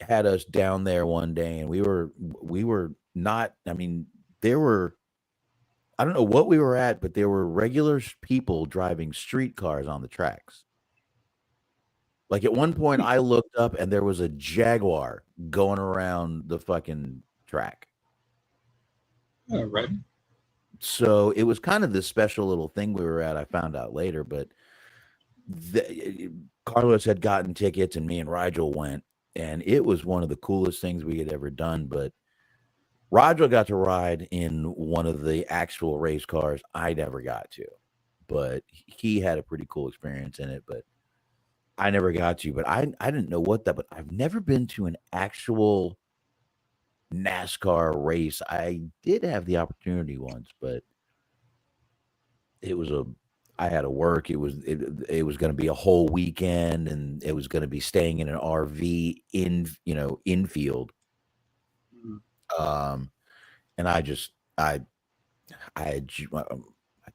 had us down there one day, and we were not. I mean, there were. I don't know what we were at, but there were regular people driving street cars on the tracks. Like at one point, I looked up and there was a Jaguar going around the fucking track. All right. So it was kind of this special little thing we were at. I found out later, but Carlos had gotten tickets, and me and Rigel went, and it was one of the coolest things we had ever done. But Rigel got to ride in one of the actual race cars I never got to, but he had a pretty cool experience in it. But I never got to. But I didn't know what that. But I've never been to an actual NASCAR race. I did have the opportunity once, but I had to work. It was going to be a whole weekend, and it was going to be staying in an RV infield. And I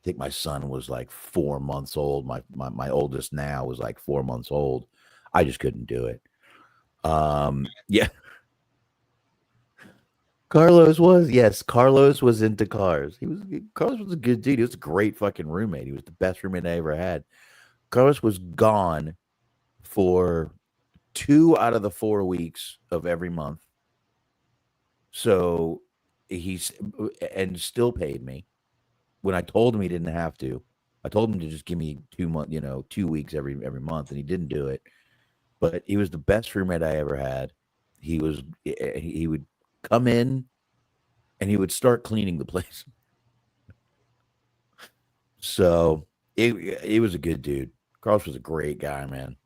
think my son was like 4 months old. My oldest now was like 4 months old. I just couldn't do it. Yeah. Carlos was into cars. Carlos was a good dude. He was a great fucking roommate. He was the best roommate I ever had. Carlos was gone for 2 out of the 4 weeks of every month. So and still paid me when I told him he didn't have to. I told him to just give me 2 weeks every month, and he didn't do it. But he was the best roommate I ever had. He would come in and he would start cleaning the place. So it was a good dude. Carlos was a great guy, man.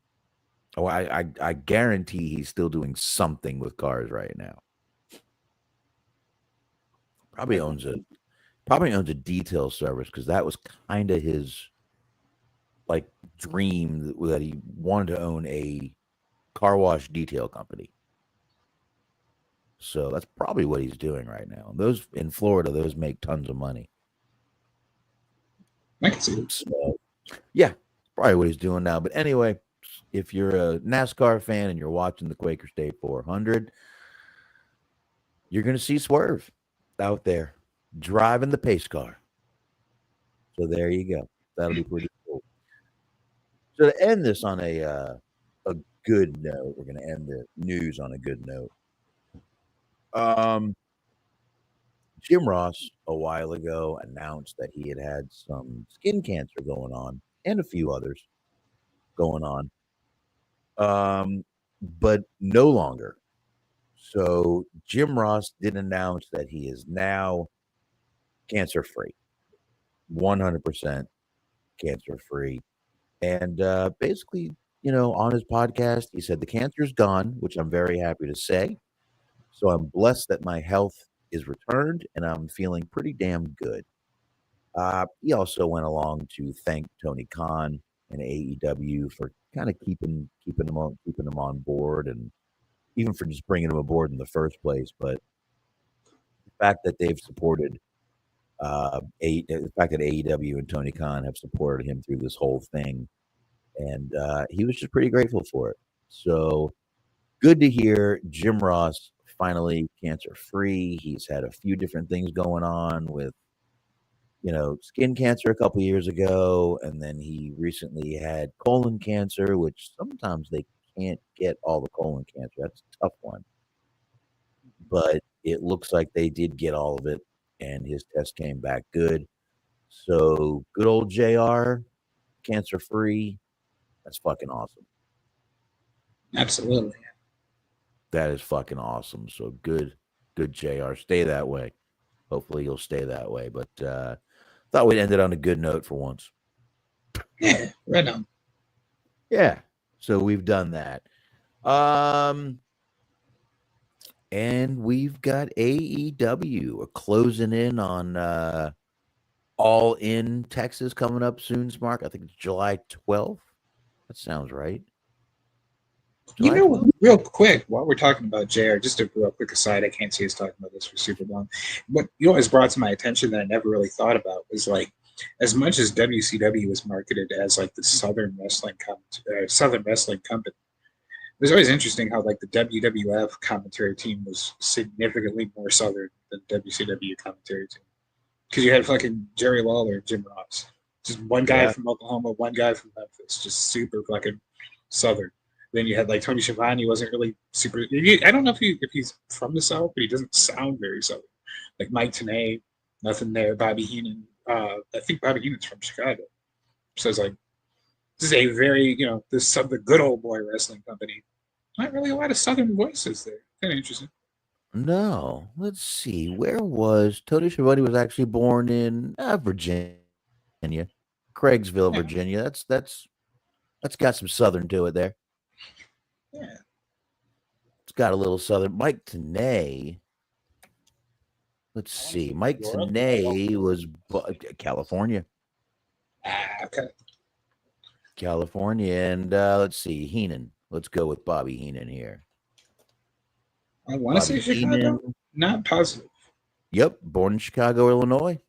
Oh, I guarantee he's still doing something with cars right now. Probably owns a detail service, because that was kind of his like dream, that he wanted to own a car wash detail company. So that's probably what he's doing right now. Those in Florida, those make tons of money. I can see it. So, yeah, probably what he's doing now. But anyway, if you're a NASCAR fan and you're watching the Quaker State 400, you're going to see Swerve out there driving the pace car. So there you go. That'll be pretty cool. So to end this on a good note, we're going to end the news on a good note. Jim Ross a while ago announced that he had some skin cancer going on, and a few others going on, but no longer. So Jim Ross did announce that he is now cancer-free, 100% cancer-free. And basically, on his podcast, he said the cancer's gone, which I'm very happy to say. So I'm blessed that my health is returned, and I'm feeling pretty damn good. He also went along to thank Tony Khan and AEW for kind of keeping him on board, and even for just bringing him aboard in the first place. But the fact that they've supported the fact that AEW and Tony Khan have supported him through this whole thing, and he was just pretty grateful for it. So good to hear Jim Ross finally cancer-free. He's had a few different things going on with, skin cancer a couple years ago, and then he recently had colon cancer, which sometimes they can't get all the colon cancer. That's a tough one. But it looks like they did get all of it, and his test came back good. So good old JR, cancer-free. That's fucking awesome. Absolutely. That is fucking awesome. So good JR. Stay that way. Hopefully you'll stay that way. But thought we'd end it on a good note for once. Yeah, right on. Yeah. So we've done that. And we've got AEW closing in on All In Texas coming up soon, Smark. I think it's July 12th. That sounds right. You know, real quick, while we're talking about JR, just a real quick aside, I can't see us talking about this for super long. What always brought to my attention that I never really thought about was like, as much as WCW was marketed as like the Southern Wrestling company, it was always interesting how like the WWF commentary team was significantly more Southern than WCW commentary team, because you had fucking Jerry Lawler and Jim Ross, just one guy from Oklahoma, one guy from Memphis, just super fucking Southern. Then you had like Tony Schiavone, wasn't really super. I don't know if he's from the South, but he doesn't sound very Southern. Like Mike Tenay, nothing there. Bobby Heenan, I think Bobby Heenan's from Chicago. So it's like, this is a very, the good old boy wrestling company. Not really a lot of Southern voices there. Kind of interesting. No, let's see. Where was Tony Schiavone? Was actually born in Virginia, Craigsville, Virginia. That's got some Southern to it there. Yeah, it's got a little Southern. Mike Tenay. Let's see. Mike Tenay was California. Okay. California, and let's see. Heenan. Let's go with Bobby Heenan here. I want to say Chicago. Not positive. Yep, born in Chicago, Illinois.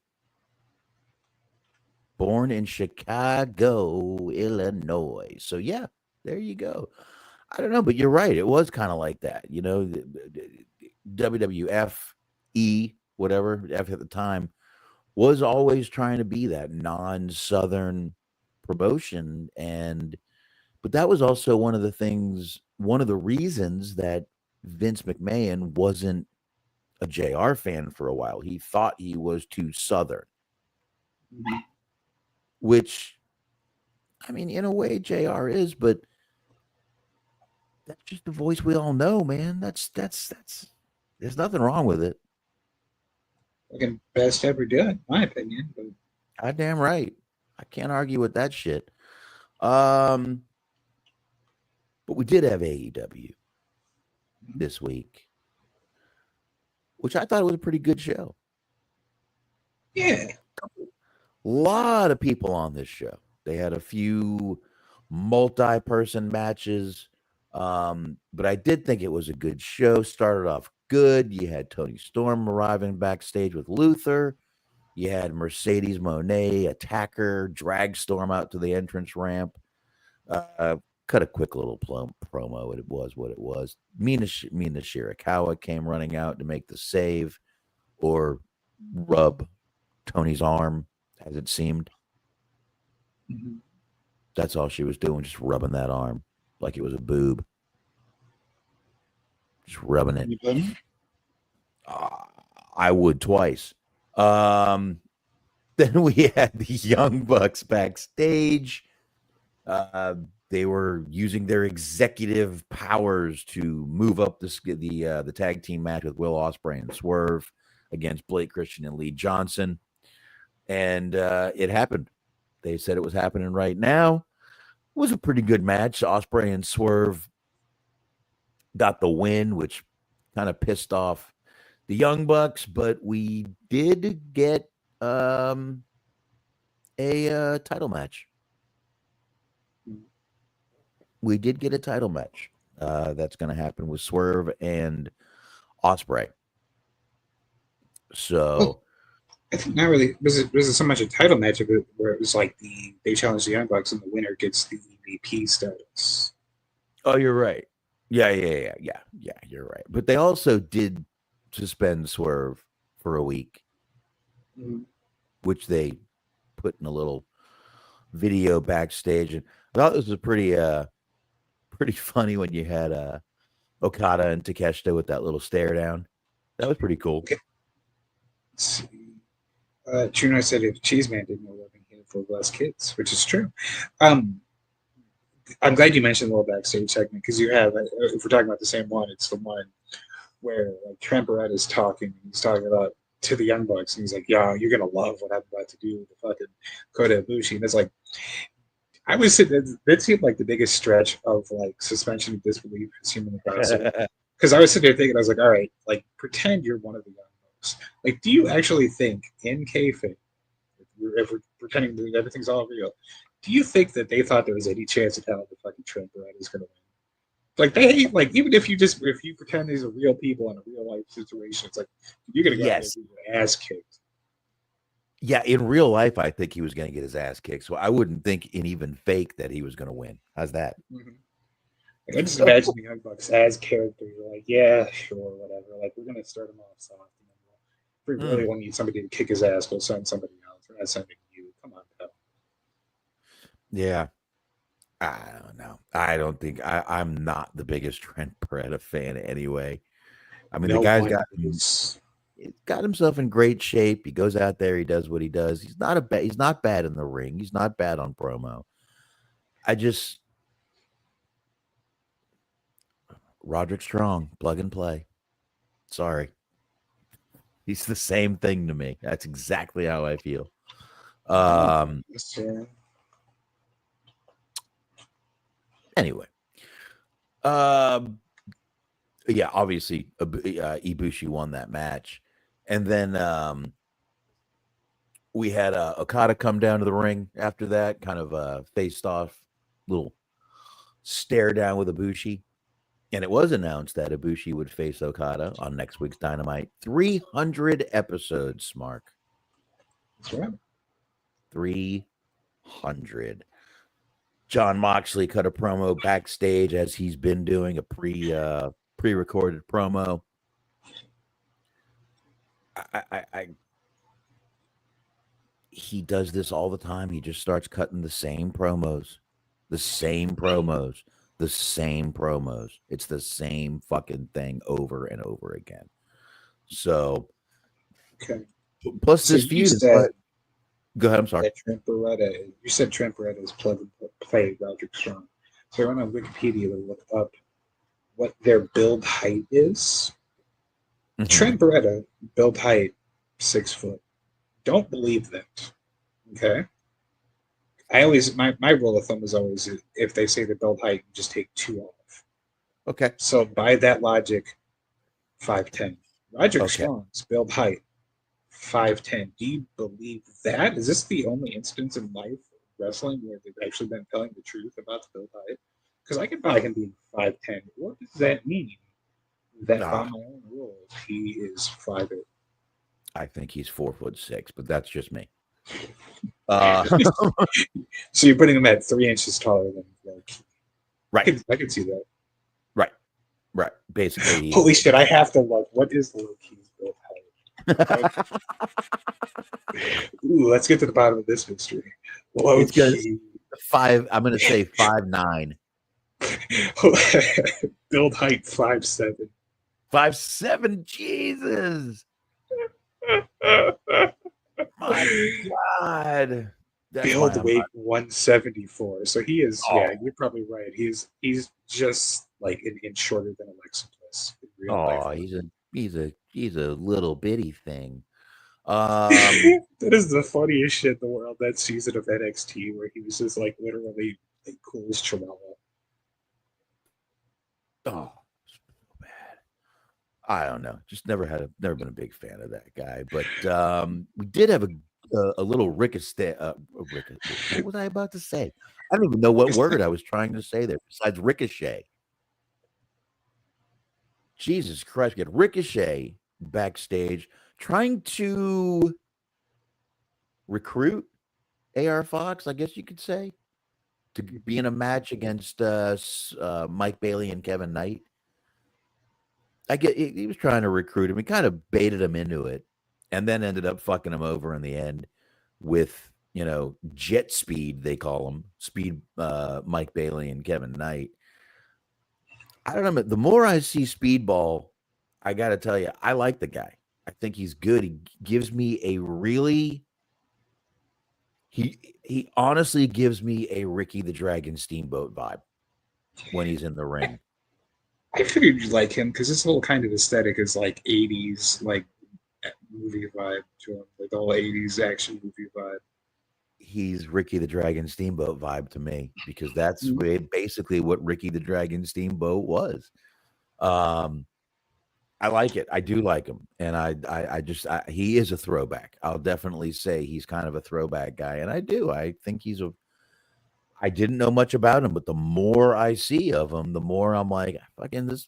Born in Chicago, Illinois. So yeah, there you go. I don't know, but you're right. It was kind of like that, WWF, whatever, F at the time, was always trying to be that non-Southern promotion. But that was also one of the reasons that Vince McMahon wasn't a JR fan for a while. He thought he was too Southern, which, I mean, in a way JR is, but that's just the voice we all know, man. That's there's nothing wrong with it. Fucking best ever done, in my opinion. But goddamn right. I can't argue with that shit. But we did have AEW this week, which I thought was a pretty good show. Yeah. A lot of people on this show. They had a few multi-person matches. But I did think it was a good show. Started off good. You had Tony Storm arriving backstage with Luther. You had Mercedes Moné attack her, drag Storm out to the entrance ramp. Cut a quick little promo. It was what it was. Mina Shirakawa came running out to make the save or rub Tony's arm, as it seemed. Mm-hmm. That's all she was doing, just rubbing that arm like it was a boob. Just rubbing it. I would twice. Then we had the Young Bucks backstage. They were using their executive powers to move up the tag team match with Will Ospreay and Swerve against Blake Christian and Lee Johnson. And it happened. They said it was happening right now. It was a pretty good match. Ospreay and Swerve got the win, which kind of pissed off the Young Bucks, but we did get a title match. We did get a title match that's going to happen with Swerve and Ospreay. So, I think not really. Was it so much a title match of it where it was like they challenge the Young Bucks and the winner gets the MVP status? Oh, you're right. Yeah. You're right. But they also did suspend Swerve for a week, which they put in a little video backstage. And I thought this was pretty funny when you had Okada and Takeshita with that little stare down. That was pretty cool. Okay. Let's see. Truno said if Cheeseman didn't know Loving Him for less kids, which is true. I'm glad you mentioned the little backstage segment because you have, if we're talking about the same one, it's the one where like Trent Barrett is talking. And he's talking about to the Young Bucks, and he's like, "Yeah, you're gonna love what I'm about to do with the fucking Kota Ibushi." And it's like, I was sitting. That seemed like the biggest stretch of like suspension of disbelief seen in the past. Because I was sitting there thinking, I was like, all right, like pretend you're one of the Young Bucks. Like, do you actually think in kayfabe, if we're pretending that everything's all real, do you think that they thought there was any chance in hell that fucking Trent Barrett is going to win? Like they like even if you pretend these are real people in a real life situation, it's like you're gonna go out there and get your ass kicked. Yeah, in real life, I think he was going to get his ass kicked. So I wouldn't think in even fake that he was going to win. How's that? Mm-hmm. Like, I just imagine the Young Bucks as characters. Like, yeah, sure, whatever. Like, we're gonna start him off soft. If we really want to need somebody to kick his ass, we'll send somebody else. We're not sending you. Come on, pal. Yeah. I don't know. I don't think I'm not the biggest Trent Beretta fan anyway. I mean, the guy's got himself in great shape. He goes out there, he does what he does. He's not bad in the ring. He's not bad on promo. Roderick Strong, plug and play. Sorry. He's the same thing to me. That's exactly how I feel. Anyway. Yeah, obviously Ibushi won that match. And then we had Okada come down to the ring after that, kind of faced off, little stare down with Ibushi. And it was announced that Ibushi would face Okada on next week's Dynamite. 300 episodes, Smark. That's right. 300. John Moxley cut a promo backstage, as he's been doing, a pre-recorded promo. He does this all the time. He just starts cutting the same promos. It's the same fucking thing over and over again. So, okay. Plus, this feud is. Go ahead. I'm sorry. You said Trent Beretta is play Roderick Strong. So I went on Wikipedia to look up what their build height is. Mm-hmm. Trent Beretta build height 6 foot. Don't believe that. Okay. My rule of thumb is always, if they say the build height, just take 2 off. Okay. So by that logic, 5'10". Roderick Strong's build height 5'10". Do you believe that? Is this the only instance in life wrestling where they've actually been telling the truth about the build height? Because I can buy him being 5'10". What does that mean? That by my own rules, he is 5'8". I think he's 4'6", but that's just me. So you're putting him at 3 inches taller than Low Ki. Right. I can see that. Right. Basically. Holy shit! I have to look. What is Low Ki's build height? Ooh, let's get to the bottom of this mystery. Low Ki. 5. I'm going to say 5'9". Build height 5'7". 5'7". Jesus. My God. Build weight 174. So he is. Oh. Yeah, you're probably right. He's just like an inch shorter than Alexa Bliss. He's a little bitty thing. That is the funniest shit in the world. That season of NXT where he was just like literally like cool as Chihuahua. Oh, so bad. I don't know. Just never been a big fan of that guy. But we did have a little ricochet. What was I about to say? I don't even know what word I was trying to say there besides ricochet. Jesus Christ! Get Ricochet backstage trying to recruit AR Fox, I guess you could say, to be in a match against Mike Bailey and Kevin Knight. I get he was trying to recruit him. He kind of baited him into it, and then ended up fucking him over in the end with, jet speed, they call him, speed Mike Bailey and Kevin Knight. I don't know. The more I see Speedball, I got to tell you, I like the guy. I think he's good. He gives me a really, he honestly gives me a Ricky the Dragon Steamboat vibe when he's in the ring. I figured you'd like him because his whole kind of aesthetic is like 80s, like movie vibe to him, like the whole 80s action movie vibe. He's Ricky the Dragon Steamboat vibe to me, because that's basically what Ricky the Dragon Steamboat was. I like it. I do like him. And I just he is a throwback. I'll definitely say he's kind of a throwback guy. And I think he's I didn't know much about him, but the more I see of him, the more I'm like, fucking this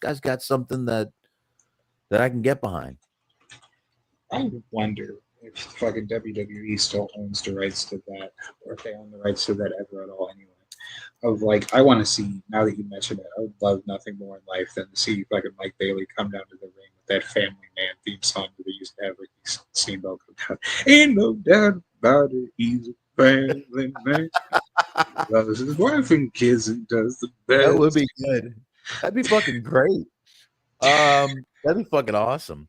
guy's got something that I can get behind. I wonder if fucking WWE still owns the rights to that, or if they own the rights to that ever at all anyway. Of like, I want to see, now that you mentioned it, I would love nothing more in life than to see fucking Mike Bailey come down to the ring with that Family Man theme song that they used to have, like Steamboat come down. Ain't no doubt about it, he's a family man. Loves his wife and kids and does the best. That would be good. That'd be fucking great. That'd be fucking awesome.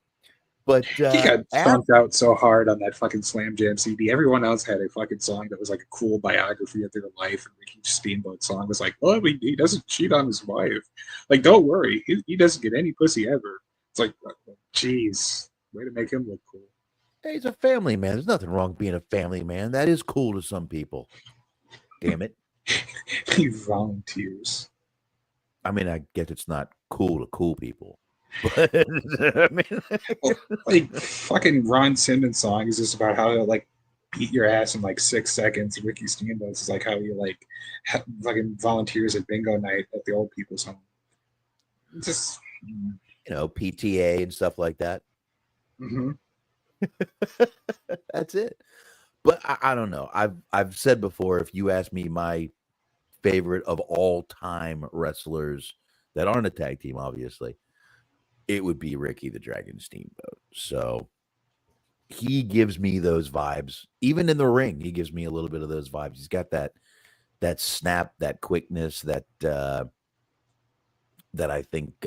But he got stomped out so hard on that fucking Slam Jam CD. Everyone else had a fucking song that was like a cool biography of their life, and Ricky Steamboat's song was like, "Oh, he doesn't cheat on his wife. Like, don't worry, he doesn't get any pussy ever." It's like, jeez, way to make him look cool. Hey, he's a family man. There's nothing wrong with being a family man. That is cool to some people. Damn it. He volunteers. I mean, I guess it's not cool to cool people. But I mean, well, like fucking Ron Simmons' song is just about how he'll like beat your ass in like 6 seconds. Ricky Steamboat's is like how he like fucking volunteers at bingo night at the old people's home. Just PTA and stuff like that. Mm-hmm. That's it. But I don't know. I've said before, if you ask me my favorite of all time wrestlers that aren't a tag team, obviously, it would be Ricky the Dragon Steamboat. So he gives me those vibes. Even in the ring, he gives me a little bit of those vibes. He's got that snap, that quickness, that I think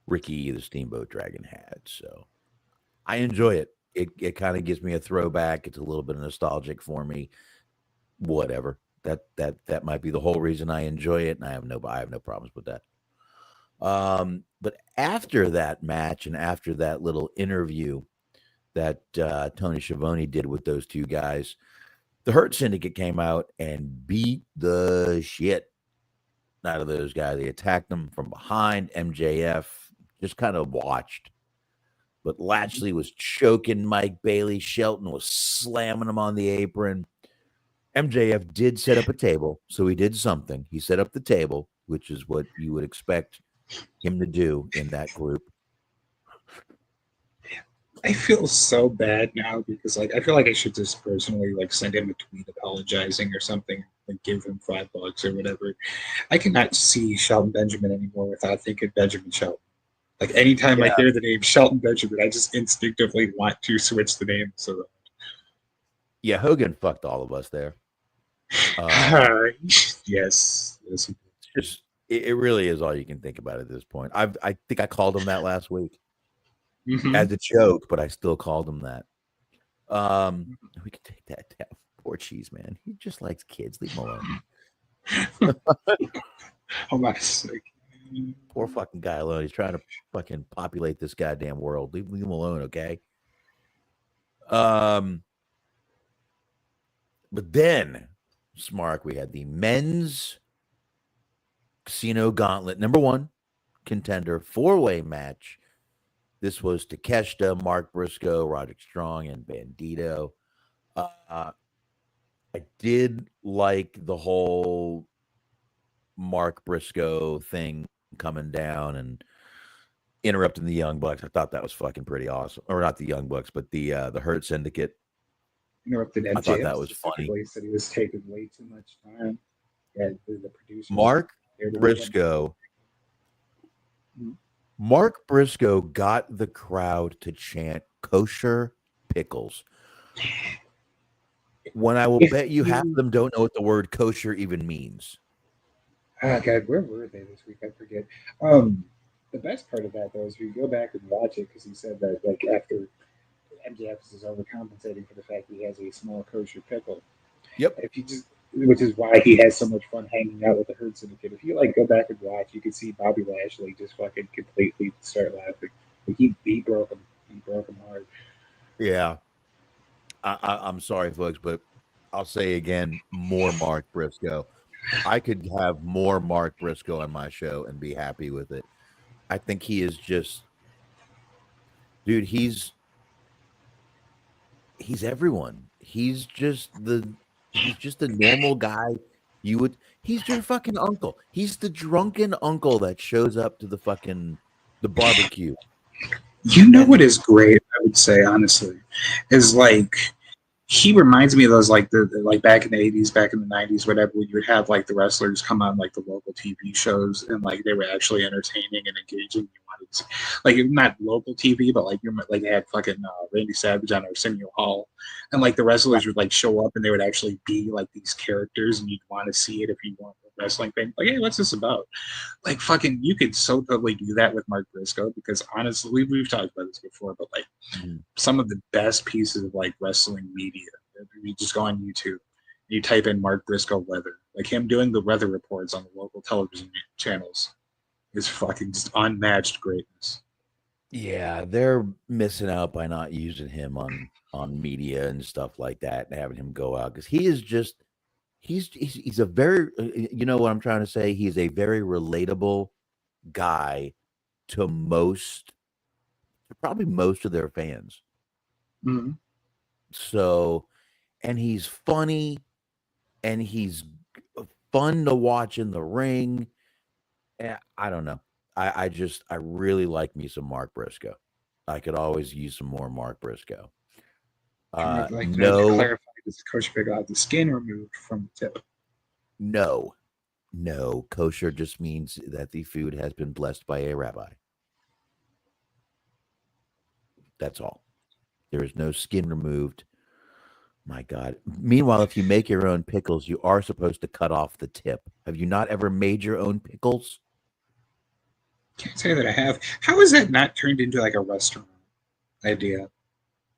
Ricky the Steamboat Dragon had. So I enjoy it. It kind of gives me a throwback. It's a little bit nostalgic for me. Whatever. That might be the whole reason I enjoy it, and I have no problems with that. But after that match and after that little interview that Tony Schiavone did with those two guys, the Hurt Syndicate came out and beat the shit out of those guys. They attacked them from behind. MJF just kind of watched. But Lashley was choking Mike Bailey. Shelton was slamming him on the apron. MJF did set up a table, so he did something. He set up the table, which is what you would expect him to do in that group. I feel so bad now because like I feel like I should just personally like send him a tweet apologizing or something, like give him $5 or whatever. I cannot see Shelton Benjamin anymore without thinking Benjamin Shelton. Like anytime I hear the name Shelton Benjamin, I just instinctively want to switch the name. So yeah, Hogan fucked all of us there. Yes. Just it really is all you can think about at this point. I think I called him that last week as a joke, but I still called him that. We can take that down. Poor Cheese Man. He just likes kids. Leave him alone. Hold on a second. Poor fucking guy alone. He's trying to fucking populate this goddamn world. Leave him alone, okay? But then, Smark, we had the men's Casino Gauntlet, number 1 contender 4-way match. This was Takeshita, Mark Briscoe, Roderick Strong, and Bandito. I did like the whole Mark Briscoe thing coming down and interrupting the Young Bucks. I thought that was fucking pretty awesome. Or not the Young Bucks, but the Hurt Syndicate. Interrupted MJF. I thought that was funny. He said he was taking way too much time. Yeah, the producer. Mark Briscoe got the crowd to chant kosher pickles. When I will bet you half of them don't know what the word kosher even means. Oh God, where were they this week? I forget. The best part of that though is if you go back and watch it, because he said that like after MJF is overcompensating for the fact he has a small kosher pickle. Yep. If you just, which is why he has so much fun hanging out with the Hurt Syndicate. If you like go back and watch, you can see Bobby Lashley just fucking completely start laughing. Like he broke him. He broke him hard. Yeah. I'm sorry, folks, but I'll say again, more Mark Briscoe. I could have more Mark Briscoe on my show and be happy with it. I think he is just, dude, he's everyone. He's just He's just a normal guy. He's your fucking uncle. He's the drunken uncle that shows up to the barbecue. You know what is great, I would say, honestly, is like he reminds me of those like the like back in the 80s, back in the 90s, whatever, when you would have like the wrestlers come on like the local TV shows and like they were actually entertaining and engaging. You wanted to, like not local TV, but like like they had fucking Randy Savage on Arsenio Hall, and like the wrestlers would like show up and they would actually be like these characters, and you'd want to see it if you want a wrestling thing. Like, hey, what's this about? Like fucking, you could so totally do that with Mark Briscoe, because honestly, we've talked about this before, but like some of the best pieces of like wrestling media, you just go on YouTube, you type in Mark Briscoe weather, like him doing the weather reports on the local television channels is fucking just unmatched greatness. Yeah, they're missing out by not using him on media and stuff like that, and having him go out, because he is just he's a very, you know what I'm trying to say, he's a very relatable guy to probably most of their fans. Mm-hmm. So, and he's funny, and he's fun to watch in the ring. I don't know. I really like me some Mark Briscoe. I could always use some more Mark Briscoe. I'd like to No, clarify, does kosher got the skin removed from the tip? no, kosher just means that the food has been blessed by a rabbi. That's all. There is no skin removed. My God. Meanwhile, if you make your own pickles, you are supposed to cut off the tip. Have you not ever made your own pickles? Can't say that I have. How is that not turned into like a restaurant idea?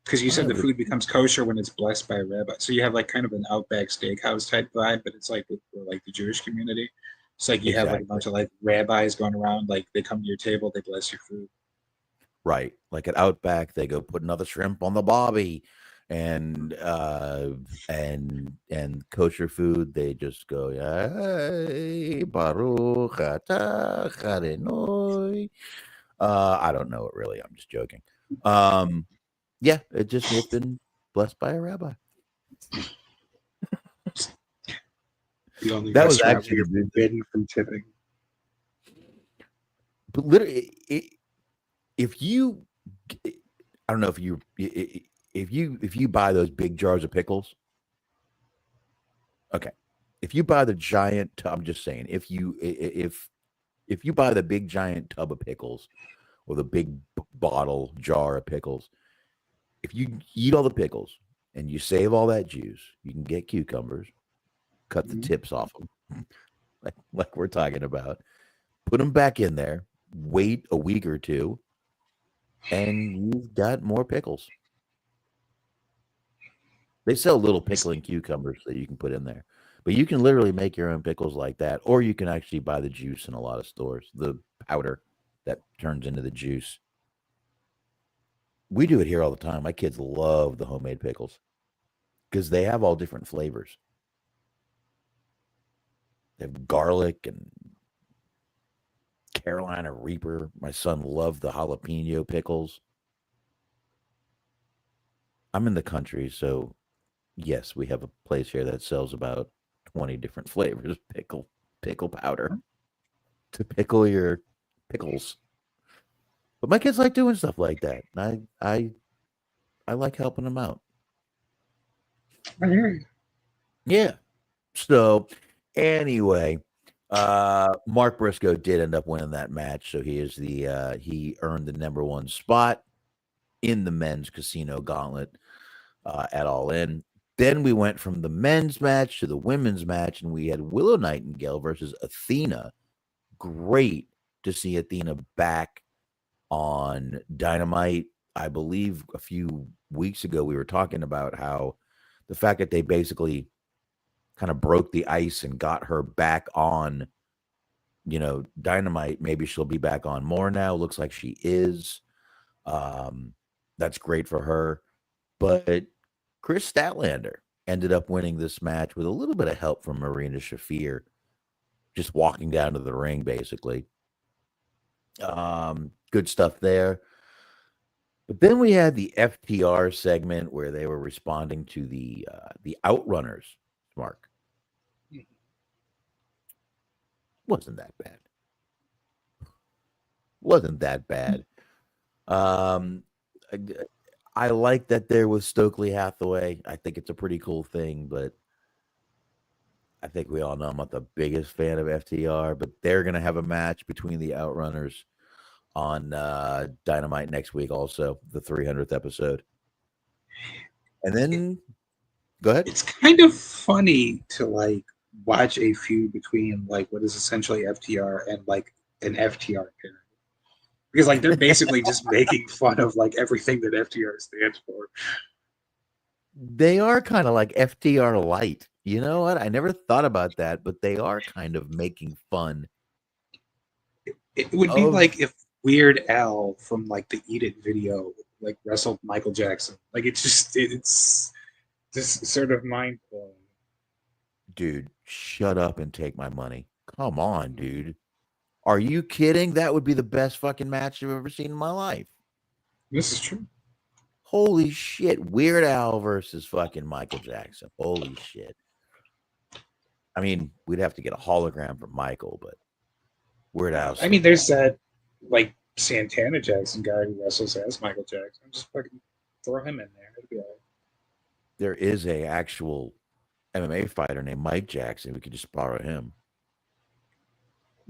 Because you said the food becomes kosher when it's blessed by a rabbi. So you have like kind of an Outback Steakhouse type vibe, but it's like with like the Jewish community. It's like you have like a bunch of like rabbis going around, like they come to your table, they bless your food. Right. Like at Outback, they go put another shrimp on the bobby. And kosher food, they just go, "Yay, Baruch atah Adonai." I don't know it really. I'm just joking. Yeah, it's been blessed by a rabbi. The only that was restaurant actually where you're forbidden from tipping. But literally, if you, I don't know if you buy those big jars of pickles. Okay, if you buy the giant, I'm just saying, if you buy the big giant tub of pickles or the big bottle jar of pickles, if you eat all the pickles and you save all that juice, you can get cucumbers, cut the tips off them, like we're talking about, put them back in there, wait a week or two, and you've got more pickles. They sell little pickling cucumbers that you can put in there, but you can literally make your own pickles like that, or you can actually buy the juice in a lot of stores, the powder that turns into the juice. We do it here all the time. My kids love the homemade pickles because they have all different flavors. They have garlic and Carolina Reaper. My son loved the jalapeno pickles. I'm in the country, so yes, we have a place here that sells about 20 different flavors of pickle powder to pickle your pickles. But my kids like doing stuff like that. I like helping them out. I hear you. Yeah. So anyway, Mark Briscoe did end up winning that match, so he earned the number 1 spot in the men's casino gauntlet at All In. Then we went from the men's match to the women's match, and we had Willow Nightingale versus Athena. Great to see Athena back on Dynamite. I believe a few weeks ago we were talking about how the fact that they basically kind of broke the ice and got her back on, Dynamite. Maybe she'll be back on more now. Looks like she is. That's great for her. But Chris Statlander ended up winning this match with a little bit of help from Marina Shafir, just walking down to the ring, basically. Good stuff there. But then we had the FTR segment where they were responding to the Outrunners Smark. Wasn't that bad. Wasn't that bad. I like that there was Stokely Hathaway. I think it's a pretty cool thing, but I think we all know I'm not the biggest fan of FTR, but they're going to have a match between the Outrunners on Dynamite next week, also the 300th episode. And then, go ahead. It's kind of funny to like watch a feud between like what is essentially FTR and like an FTR character. Because like they're basically just making fun of like everything that FTR stands for. They are kind of like FTR light. You know what? I never thought about that, but they are kind of making fun. It would be like if Weird Al from like the Eat It video like wrestled Michael Jackson. Like it's just sort of mind blowing. Dude, shut up and take my money. Come on, dude. Are you kidding? That would be the best fucking match I've ever seen in my life. This is true. Holy shit. Weird Al versus fucking Michael Jackson. Holy shit. I mean, we'd have to get a hologram for Michael, but Weird Al. I mean, there's that like Santana Jackson guy who wrestles as Michael Jackson. Just fucking throw him in there. It'll be all right. There is a actual MMA fighter named Mike Jackson. We could just borrow him.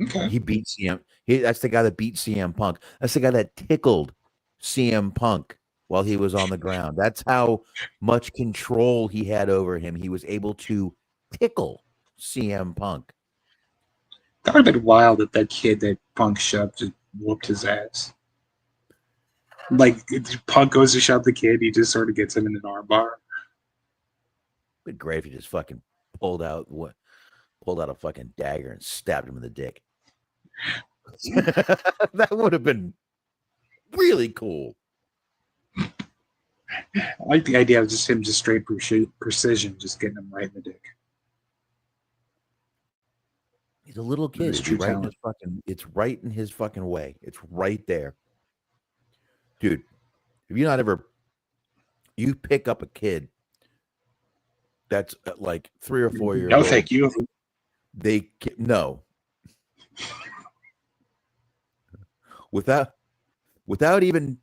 Okay. He beat CM. That's the guy that beat CM Punk. That's the guy that tickled CM Punk while he was on the ground. That's how much control he had over him. He was able to tickle CM Punk. That would have been wild that that kid that Punk shoved just whooped his ass. Like Punk goes to shove the kid, he just sort of gets him in an armbar. It'd be great if he just fucking pulled out a fucking dagger and stabbed him in the dick. That would have been really cool. I like the idea of just him just straight precision, just getting him right in the dick. He's a little kid. It's right in his fucking way. It's right there. Dude, if you pick up a kid that's like 3 or 4 years old. No, thank you. No. Without even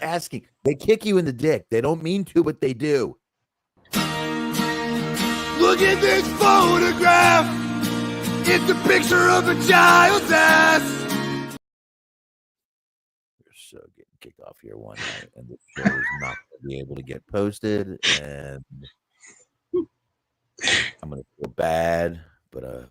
asking, they kick you in the dick. They don't mean to, but they do. Look at this photograph. It's a picture of a child's ass. You're so getting kicked off here one night, and the show is not going to be able to get posted. And I'm going to feel bad, but I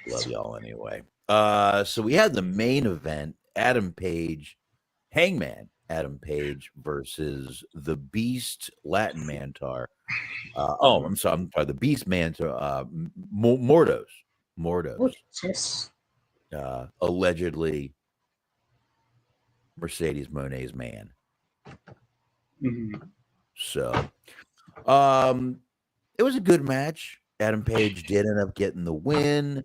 love y'all anyway. So we had the main event: Hangman Adam Page versus the Beast Latin Mantar. I'm sorry, the Beast Mantar, Mordos. Yes. Allegedly Mercedes Moné's man. Mm-hmm. So, it was a good match. Adam Page did end up getting the win.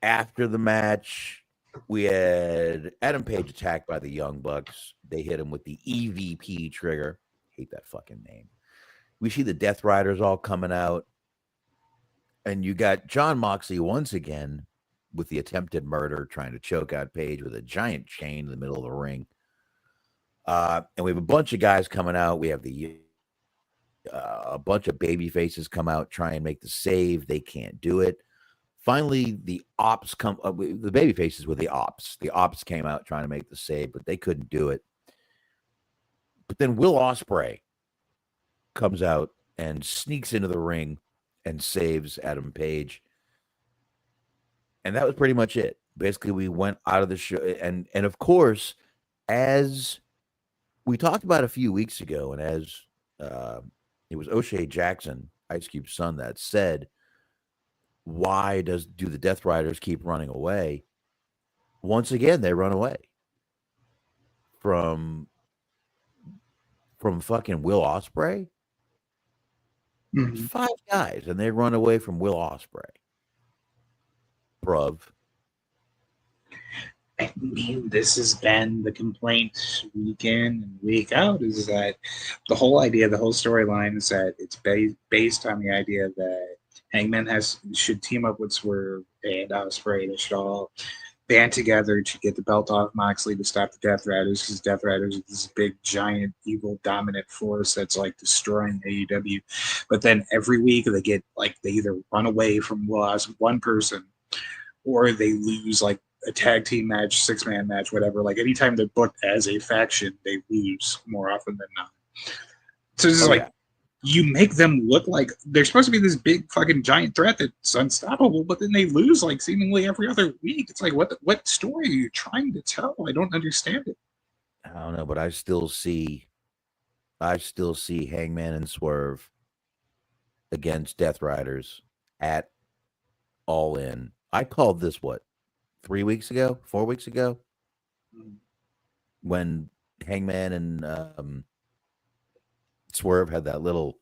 After the match, we had Adam Page attacked by the Young Bucks. They hit him with the EVP trigger. Hate that fucking name. We see the Death Riders all coming out. And you got John Moxley once again with the attempted murder, trying to choke out Page with a giant chain in the middle of the ring. And we have a bunch of guys coming out. We have a bunch of baby faces come out, try and make the save. They can't do it. Finally, the ops come up. The baby faces were the ops. The ops came out trying to make the save, but they couldn't do it. But then Will Ospreay comes out and sneaks into the ring and saves Adam Page. And that was pretty much it. Basically, we went out of the show. And of course, as we talked about a few weeks ago, and as it was O'Shea Jackson, Ice Cube's son, that said, why do the Death Riders keep running away? Once again, they run away from fucking Will Ospreay. Mm-hmm. 5 guys, and they run away from Will Ospreay. Bruv. I mean, this has been the complaint week in and week out, is that the whole idea, the whole storyline is that it's based on the idea that Hangman should team up with Swerve and Ospreay. They should all band together to get the belt off Moxley to stop the Death Riders, because Death Riders is this big, giant, evil, dominant force that's like destroying AEW. But then every week they either run away from one person, or they lose like a tag team match, 6-man match, whatever. Like anytime they're booked as a faction, they lose more often than not. So it's just you make them look like they're supposed to be this big fucking giant threat that's unstoppable, but then they lose like seemingly every other week. It's like, what story are you trying to tell? I don't understand it. I don't know, but I still see Hangman and Swerve against Death Riders at All In. I called this 4 weeks ago, when Hangman and Swerve had that little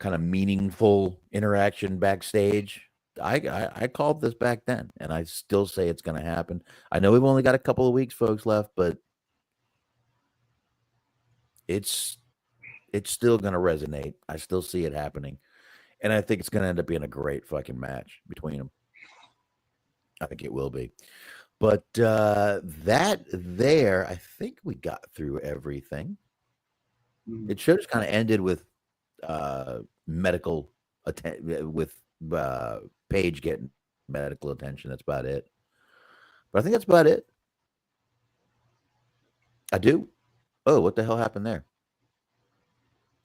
kind of meaningful interaction backstage. I called this back then, and I still say it's going to happen. I know we've only got a couple of weeks, folks, left, but it's still going to resonate. I still see it happening, and I think it's going to end up being a great fucking match between them. I think it will be. But I think we got through everything. It should have kind of ended with medical with Paige getting medical attention. That's about it. But I think that's about it. I do. Oh, what the hell happened there?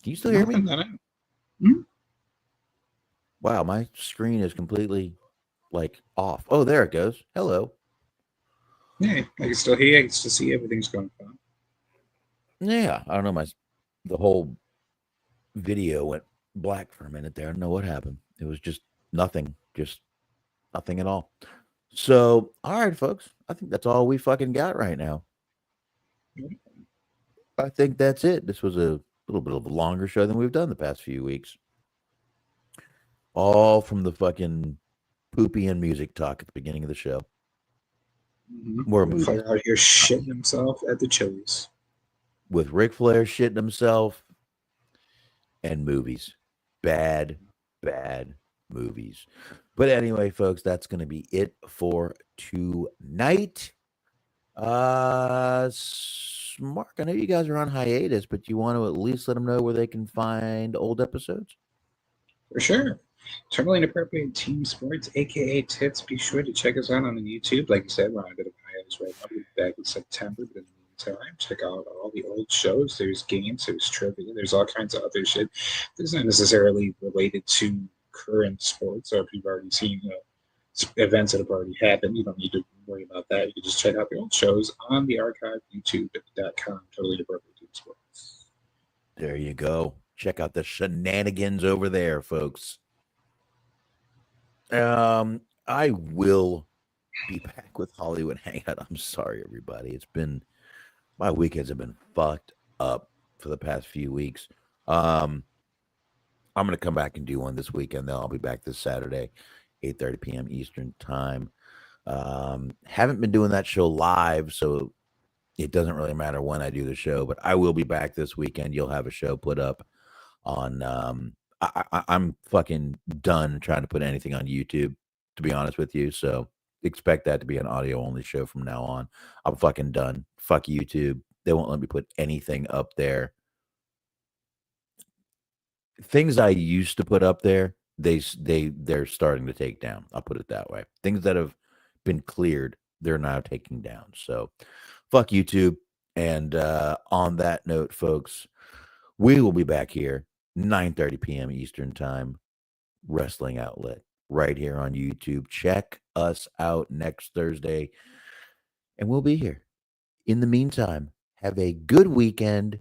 Can you still hear me? Wow, my screen is completely off. Oh, there it goes. Hello. Yeah, I can still hear you. I can still see everything's going fine. Yeah, I don't know. The whole video went black for a minute there. I don't know what happened. It was just nothing at all. So, all right, folks. I think that's all we fucking got right now. I think that's it. This was a little bit of a longer show than we've done the past few weeks. All from the fucking poopy and music talk at the beginning of the show. More movies. Out here shitting himself at the Chili's. With Ric Flair shitting himself and movies. Bad movies. But anyway, folks, that's going to be it for tonight. Smark, I know you guys are on hiatus, but you want to at least let them know where they can find old episodes? For sure. Totally Inappropriate Team Sports, a.k.a. Tits. Be sure to check us out on the YouTube. Like you said, we're on a bit of hiatus right now. We'll be back in September, but in the meantime, check out all the old shows. There's games, there's trivia, there's all kinds of other shit that's not necessarily related to current sports. So if you've already seen events that have already happened, you don't need to worry about that. You can just check out the old shows on the archive, youtube.com, Totally Inappropriate Team Sports. There you go. Check out the shenanigans over there, folks. I will be back with Hollywood Hangout. I'm sorry, everybody. My weekends have been fucked up for the past few weeks. I'm going to come back and do one this weekend. Then I'll be back this Saturday, 8:30 p.m. Eastern time. Haven't been doing that show live, so it doesn't really matter when I do the show, but I will be back this weekend. You'll have a show put up on, I'm fucking done trying to put anything on YouTube, to be honest with you. So expect that to be an audio only show from now on. I'm fucking done. Fuck YouTube. They won't let me put anything up there. Things I used to put up there, they're starting to take down. I'll put it that way. Things that have been cleared, they're now taking down. So fuck YouTube. And on that note, folks, we will be back here 9:30 p.m. Eastern time, Wrestling Outlet, right here on YouTube. Check us out next Thursday, and we'll be here. In the meantime, have a good weekend.